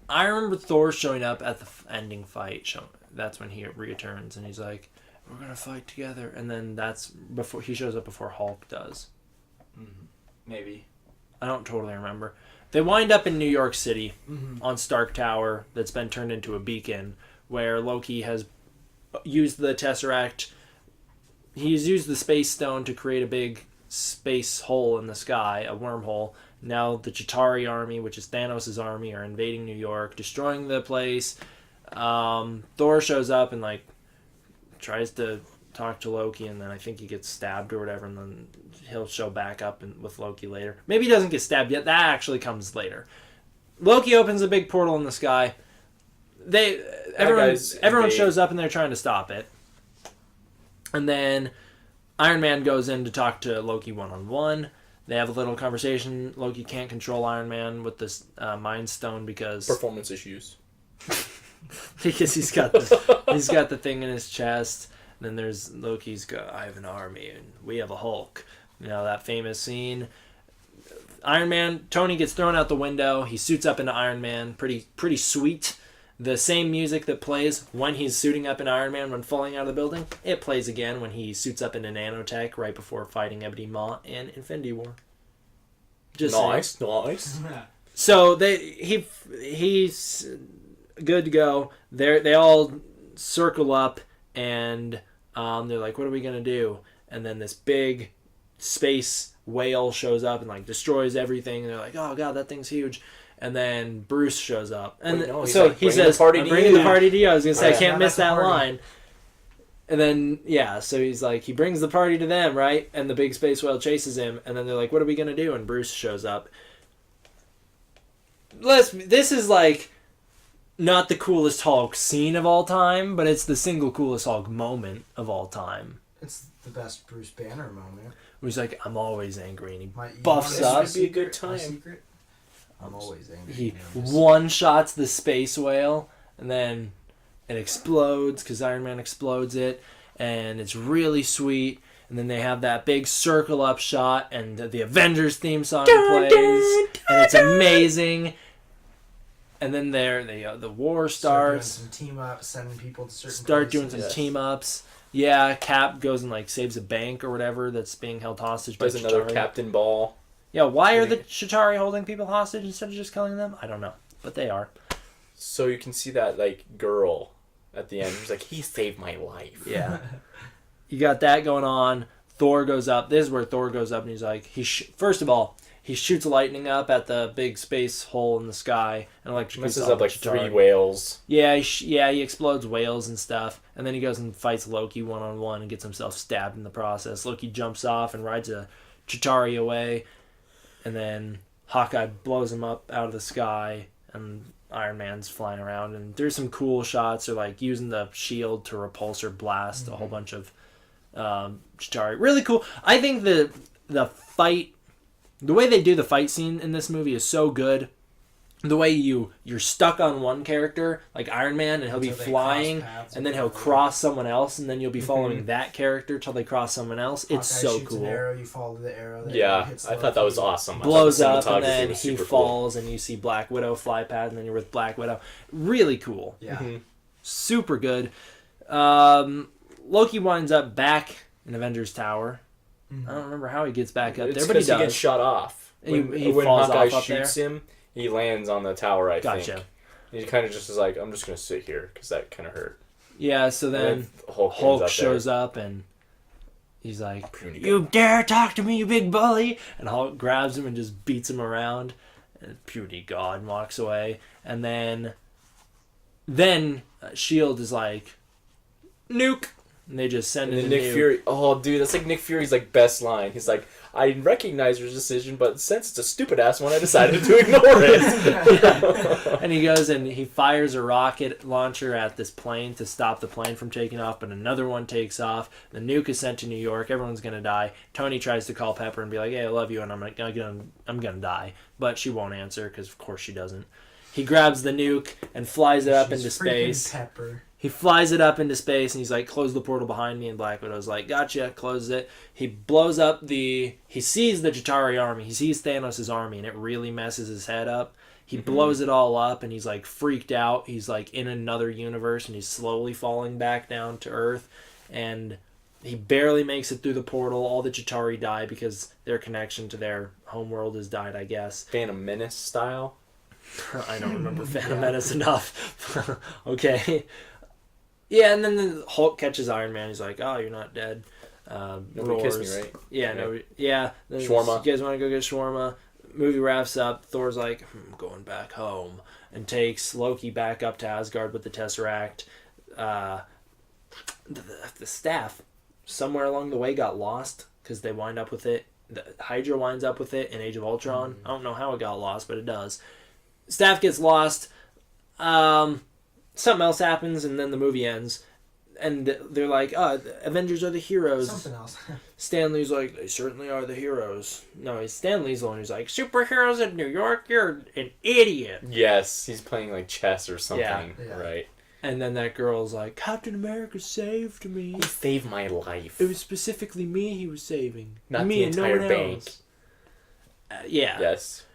Thor showing up at the ending fight. That's when he returns, and he's like, "We're gonna fight together." And then that's before he shows up before Hulk does. Maybe. I don't totally remember. They wind up in New York City Mm-hmm. on Stark Tower that's been turned into a beacon where Loki has used the Tesseract. He's used the Space Stone to create a big space hole in the sky, a wormhole. Now the Chitauri army, which is Thanos' army, are invading New York, destroying the place. Thor shows up and like tries to talk to Loki, and then I think he gets stabbed or whatever, and then he'll show back up with Loki later. Maybe he doesn't get stabbed yet. That actually comes later. Loki opens a big portal in the sky. Everyone shows up and they're trying to stop it. And then Iron Man goes in to talk to Loki one-on-one. They have a little conversation. Loki can't control Iron Man with this Mind Stone because Performance issues. he's got the thing in his chest. Then there's Loki's go, "I have an army and we have a Hulk." You know, that famous scene. Iron Man, Tony gets thrown out the window. He suits up into Iron Man. Pretty sweet. The same music that plays when he's suiting up in Iron Man when falling out of the building, it plays again when he suits up into nanotech right before fighting Ebony Maw in Infinity War. Just Nice. so he's good to go. They all circle up and they're like, "What are we gonna do?" And then this big space whale shows up and like destroys everything. And they're like, "Oh god, that thing's huge." And then Bruce shows up, and Wait, no, he's so like, he "Bringing says, the party "I'm to bringing you." the party to you." I was gonna say, Yeah. I can't Yeah, miss that's that the party. line. And then so he's like, he brings the party to them, right? And the big space whale chases him, and then they're like, "What are we gonna do?" And Bruce shows up. This is like not the coolest Hulk scene of all time, but it's the single coolest Hulk moment of all time. It's the best Bruce Banner moment. Where he's like, "I'm always angry," and he You buffs wanna know up. my This would be a good my time. secret? I'm always angry. He Nervous. one-shots the space whale, and then it explodes because Iron Man explodes it, and it's really sweet. And then they have that big circle up shot, and the Avengers theme song plays, and it's amazing. And then the war starts. Start doing some team ups, sending people to certain Start doing places. some team ups. Yeah, Cap goes and like saves a bank or whatever that's being held hostage by There's another Chitauri. Captain Ball. Yeah, why are the Chitauri holding people hostage instead of just killing them? I don't know, but they are. So you can see that like girl at the end. She's like, he saved my life. Yeah. You got that going on. Thor goes up. This is where Thor goes up and he's like, first of all, he shoots lightning up at the big space hole in the sky and electrocutes Messes all up the like Chitauri. 3 whales. Yeah, he explodes whales and stuff, and then he goes and fights Loki one-on-one and gets himself stabbed in the process. Loki jumps off and rides a Chitauri away, and then Hawkeye blows him up out of the sky, and Iron Man's flying around, and there's some cool shots. They're like using the shield to repulse or blast a whole bunch of Chitauri. Really cool. I think the fight, the way they do the fight scene in this movie is so good. The way you're stuck on one character, like Iron Man, and he'll be flying, and then he'll cross someone else, and then you'll be following that character till they cross someone else. It's so cool. An arrow, you follow the arrow. Yeah, I thought that was awesome. Blows the up, and then was he super falls, and you see Black Widow fly past, and then you're with Black Widow. Really cool. Yeah. Super good. Loki winds up back in Avengers Tower. I don't remember how he gets back up there, but he does. He gets shot off. When falls Hawkeye off up shoots him, he lands on the tower, I think. Gotcha. He kind of just is like, I'm just going to sit here, because that kind of hurt. Yeah, so then Hulk shows up, and he's like, you dare talk to me, you big bully? And Hulk grabs him and just beats him around. And puny God walks away. And then S.H.I.E.L.D. is like, nuke. And they just send in Nick nuke. Fury. Oh, dude, that's like Nick Fury's like best line. He's like, I recognize your decision, but since it's a stupid ass one, I decided to ignore it. And he goes and he fires a rocket launcher at this plane to stop the plane from taking off, but another one takes off. The nuke is sent to New York. Everyone's gonna die. Tony tries to call Pepper and be like, "Hey, I love you," and I'm gonna die, but she won't answer because of course she doesn't. He grabs the nuke and flies it up into space. Pepper. He flies it up into space, and he's like, close the portal behind me, and Black Widow's like, gotcha, closes it. He blows up he sees the Chitauri army, he sees Thanos' army, and it really messes his head up. He blows it all up, and he's like freaked out. He's like in another universe, and he's slowly falling back down to Earth, and he barely makes it through the portal. All the Chitauri die because their connection to their homeworld has died, I guess. Phantom Menace style? I don't remember Phantom Menace enough. Okay. Yeah, and then the Hulk catches Iron Man. He's like, "Oh, you're not dead." Nobody kissed me, right? Yeah, no. Yeah. Then Shawarma. You guys want to go get shawarma? Movie wraps up. Thor's like, I'm going back home, and takes Loki back up to Asgard with the Tesseract. The staff somewhere along the way got lost because they wind up with it. The Hydra winds up with it in Age of Ultron. I don't know how it got lost, but it does. Staff gets lost. Something else happens, and then the movie ends. And they're like, oh, the Avengers are the heroes. Something else. Stanley's like, they certainly are the heroes. No, Stanley's the one who's like, superheroes in New York? You're an idiot. Yes, he's playing like chess or something, Yeah. right? And then that girl's like, Captain America saved me. He saved my life. It was specifically me he was saving. Not me the and entire no one bank. else. Yeah. Yes.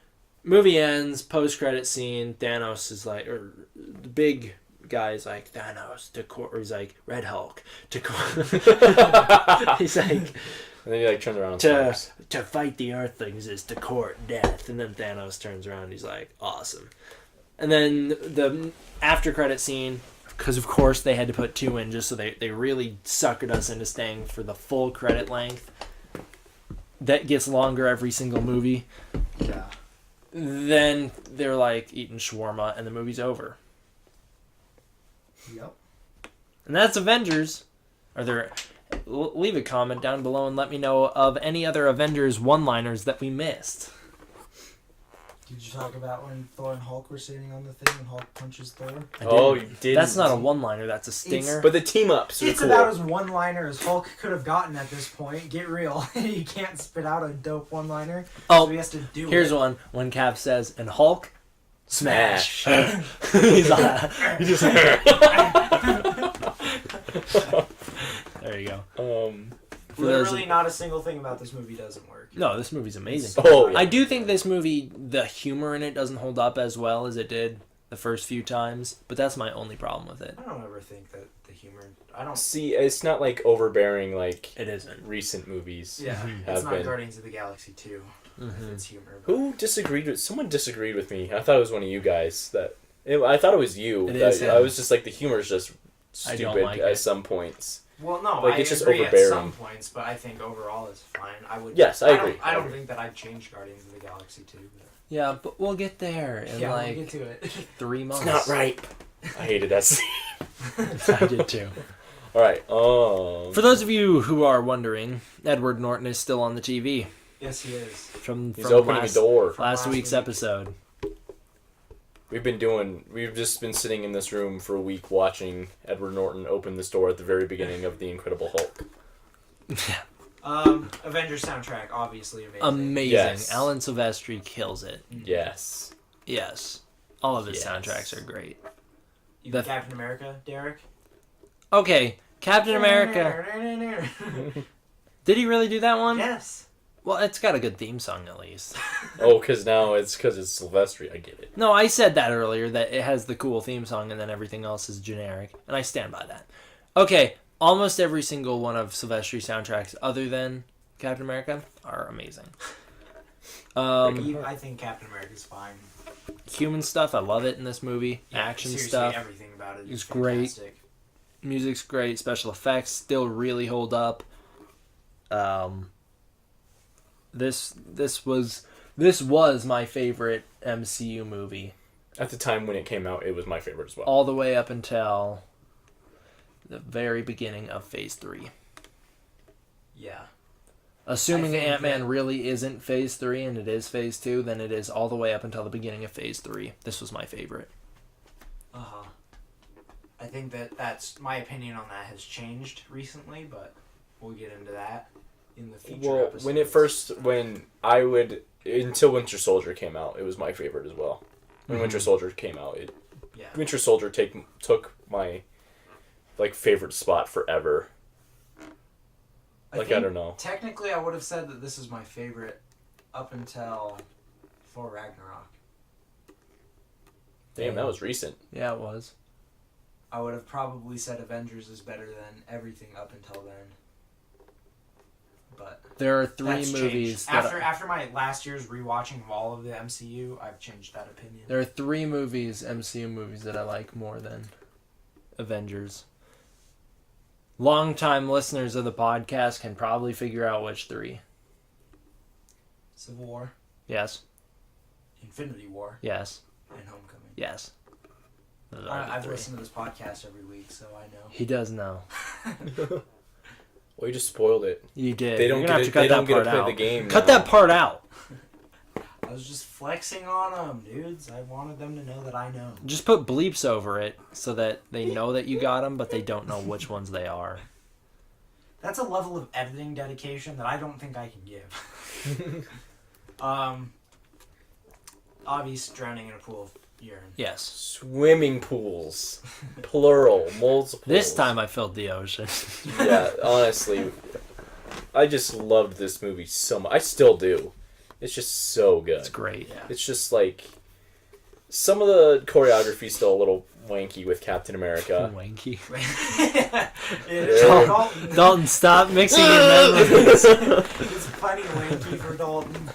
Movie ends, post-credit scene, Thanos is like, or the big guy's like, Thanos to court, or he's like, Red Hulk to court. He's like, and then he like turns around and smiles. to fight the Earthlings is to court death. And then Thanos turns around and he's like, awesome. And then the after-credit scene, because of course they had to put 2 in just so they really suckered us into staying for the full credit length. That gets longer every single movie. Yeah. Then they're like eating shawarma and the movie's over. Yep. And that's Avengers. Leave a comment down below and let me know of any other Avengers one-liners that we missed. Did you talk about when Thor and Hulk were sitting on the thing and Hulk punches Thor? Oh, you did. That's not a one-liner, that's a stinger. But the team-ups are It's cool. about as one-liner as Hulk could have gotten at this point. Get real. He can't spit out a dope one-liner. Oh, so he has to do here's it. one. When Cap says, and Hulk, smash. Smash. He's like, He just there you go. Literally not a single thing about this movie doesn't work. No, this movie's amazing. Oh, yeah. I do think this movie, the humor in it doesn't hold up as well as it did the first few times, but that's my only problem with it. I don't ever think that the humor... I don't... See, it's not like overbearing like It isn't. recent movies. Yeah, have it's not been. Guardians of the Galaxy 2. with its humor. Who disagreed with? Someone disagreed with me. I thought it was one of you guys. I thought it was you. It is him. I was just like, the humor is just I don't stupid like at it. some points. Well, no, Like, I it's just agree overbearing. at some points, but I think overall it's fine. Yes, I agree. I don't think that I'd change Guardians of the Galaxy 2. But... Yeah, but we'll get there in yeah, like we'll get to it. 3 months. It's not ripe. I hated that scene. I did too. All right. For those of you who are wondering, Edward Norton is still on the TV Yes, he is. from he's opening last, the door. last week's week. episode. We've just been sitting in this room for a week watching Edward Norton open this door at the very beginning of The Incredible Hulk. Avengers soundtrack, obviously amazing. Amazing. Yes. Alan Silvestri kills it. Yes. Yes. All of his Yes. soundtracks are great. You The- Captain America, Derek? Okay, Captain America. Did he really do that one? Yes. Well, it's got a good theme song at least. Oh, because it's Sylvester. I get it. No, I said that earlier, that it has the cool theme song and then everything else is generic. And I stand by that. Okay, almost every single one of Silvestri's soundtracks other than Captain America are amazing. I think Captain America's fine. Human stuff, I love it in this movie. Yeah, Action seriously, stuff. everything about it is is great. fantastic. Music's great. Special effects still really hold up. This was my favorite MCU movie At the time when it came out, it was my favorite as well. all the way up until the very beginning of Phase 3. Yeah. Assuming I think Ant-Man that- really isn't Phase 3 and it is Phase 2, then it is all the way up until the beginning of Phase 3. This was my favorite. Uh-huh. I think that's my opinion on that has changed recently, but we'll get into that in the future Well, episodes. until Winter Soldier came out, it was my favorite as well. When Winter Soldier came out, Yeah. Winter Soldier took my favorite spot forever. I think don't know. Technically, I would have said that this is my favorite up until Thor Ragnarok. Damn, that was recent. Yeah, it was. I would have probably said Avengers is better than everything up until then. But There are 3 that's movies changed. that After my last year's rewatching of all of the MCU, I've changed that opinion. there are 3 MCU movies that I like more than Avengers. Longtime listeners of the podcast can probably figure out which 3. Civil War, Yes. Infinity War, Yes. and Homecoming. Yes. Those are the I've 3. listened to this podcast every week, so I know. He does know. Well, you just spoiled it. You did. They don't You're gonna get have to it- cut they that don't get to part play out. the game Cut now. that part out. I was just flexing on them, dudes. I wanted them to know that I know. Just put bleeps over it so that they know that you got them, but they don't know which ones they are. That's a level of editing dedication that I don't think I can give. Obvious drowning in a pool of urine. Yes. Swimming pools, plural, multiple. This time I filled the ocean. Yeah, honestly, I just loved this movie so much. I still do. It's just so good. It's great. Yeah. It's just like some of the choreography's still a little wanky with Captain America. Wankey. Dalton. Dalton, stop mixing your memories. It's plenty wanky for Dalton.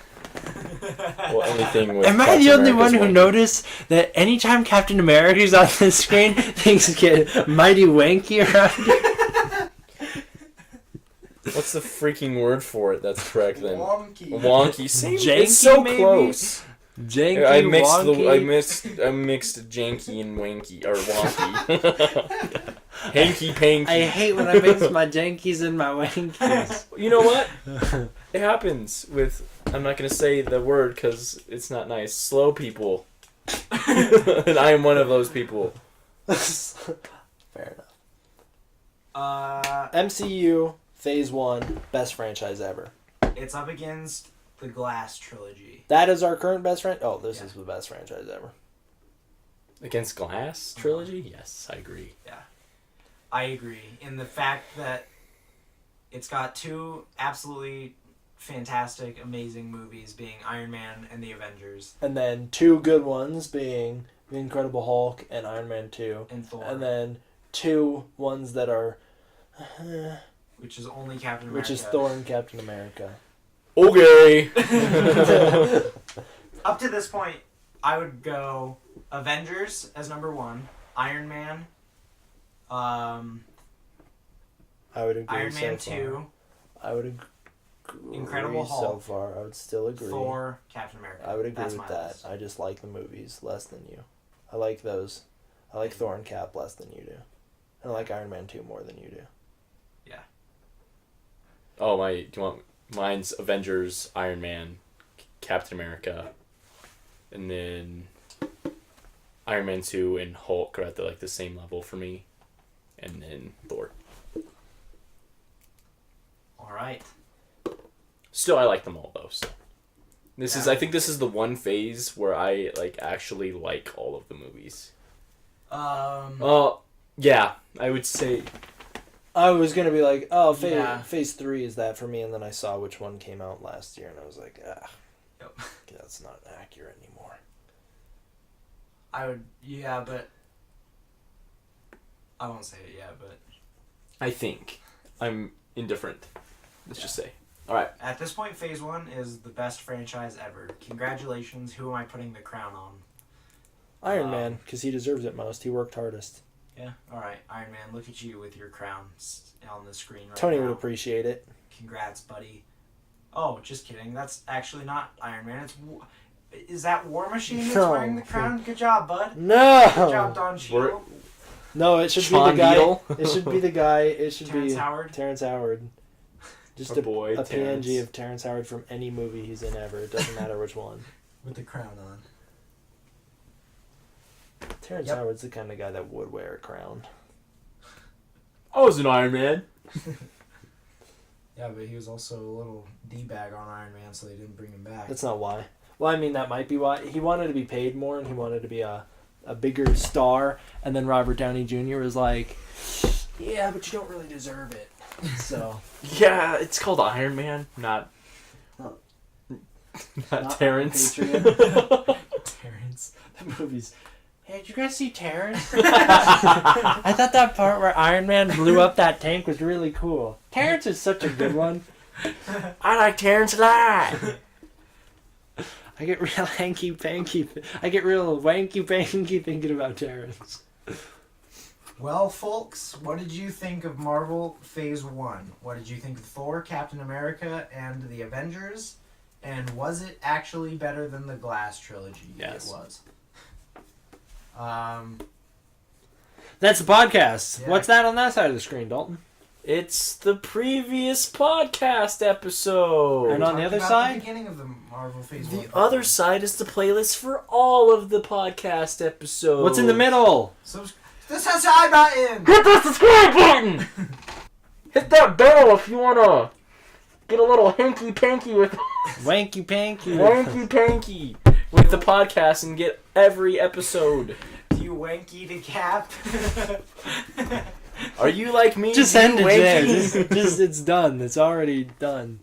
Well, anything with Am I Captain the only America's one who wanky. noticed that anytime Captain America's on the screen, things get mighty wanky around it? What's the freaking word for it? That's correct then. Wonky. Wonky. Same. Janky, It's so maybe? close. Janky, I mixed wonky. I mixed janky and wanky or wonky. Hanky panky. I hate when I mix my jankies and my wankies. You know what? It happens with. I'm not gonna say the word because it's not nice. Slow people. And I am one of those people. Fair enough. Uh, MCU Phase 1, best franchise ever. it's up against the Glass trilogy. That is our current best franchise. Oh, this Yeah. is the best franchise ever. Against Glass trilogy? Yes, I agree. I agree in the fact that it's got 2 absolutely fantastic, amazing movies, being Iron Man and the Avengers, And then 2 good ones being The Incredible Hulk and Iron Man 2. and Thor, And then 2 ones that are, which is only Captain America. which is Thor and Captain America. Okay. Up to this point, I would go Avengers as number 1, Iron Man, I would agree. Iron Man so 2, far. I would agree. Incredible So Hulk. far, I would still agree. Thor, Captain America. I would agree That's with my that. list. I just like the movies less than you. I like those. I like Thor and Cap less than you do. And I like Iron Man 2 more than you do. Oh, do you want... Mine's Avengers, Iron Man, Captain America, and then Iron Man 2 and Hulk are at the same level for me, and then Thor. Alright. Still, I like them all though. So I Yeah. think this is the one phase where I actually like all of the movies. Yeah, I would say. I was going to be like, oh, Yeah. phase 3 is that for me, and then I saw which one came out last year, and I was like, Yep. that's not accurate anymore. But I won't say it yet, but I think I'm indifferent. Let's just say. All right. at this point, Phase 1 is the best franchise ever. Congratulations. Who am I putting the crown on? Iron Man, because he deserves it most. He worked hardest. Yeah. Alright, Iron Man, look at you with your crown on the screen right Tony now. would appreciate it. Congrats, buddy. Oh, just kidding. That's actually not Iron Man. Is that War Machine that's No. wearing the crown? Good job, bud. No! Good job, Don Cheadle. No, it should Sean be the guy. Needle? It should be the guy. It should Terrence be Howard. Terrence Howard. Just Our boy, a Terrence. PNG of Terrence Howard from any movie he's in ever. It doesn't matter which one. With the crown on. Terrence Yep. Howard's the kind of guy that would wear a crown. I was an Iron Man. Yeah, but he was also a little D-bag on Iron Man, so they didn't bring him back. That's not why. Well, I mean, that might be why. He wanted to be paid more, and he wanted to be a bigger star. And then Robert Downey Jr. was like, yeah, but you don't really deserve it. So, Yeah, it's called Iron Man, not No. not Terrence. Patriot. Terrence. That movie's... Hey, did you guys see Terrence? I thought that part where Iron Man blew up that tank was really cool. Terrence is such a good one. I like Terrence a lot. I get real hanky-panky. I get real wanky-panky thinking about Terrence. Well, folks, what did you think of Marvel Phase 1? What did you think of Thor, Captain America, and the Avengers? And was it actually better than the Glass trilogy? Yes. It was. That's the podcast. Yeah. What's that on that side of the screen, Dalton? It's the previous podcast episode. And on the Talked other about side? The beginning of the Marvel Phase 1. The other side is the playlist for all of the podcast episodes. What's in the middle? The subscribe button! Hit the subscribe button! Hit that bell if you want to get a little hanky-panky with Wanky-panky. wanky-panky with the podcast and get every episode. Do you wanky to Cap? Are you like me? Just Do you end it wanky? there. Just, it's done. It's already done.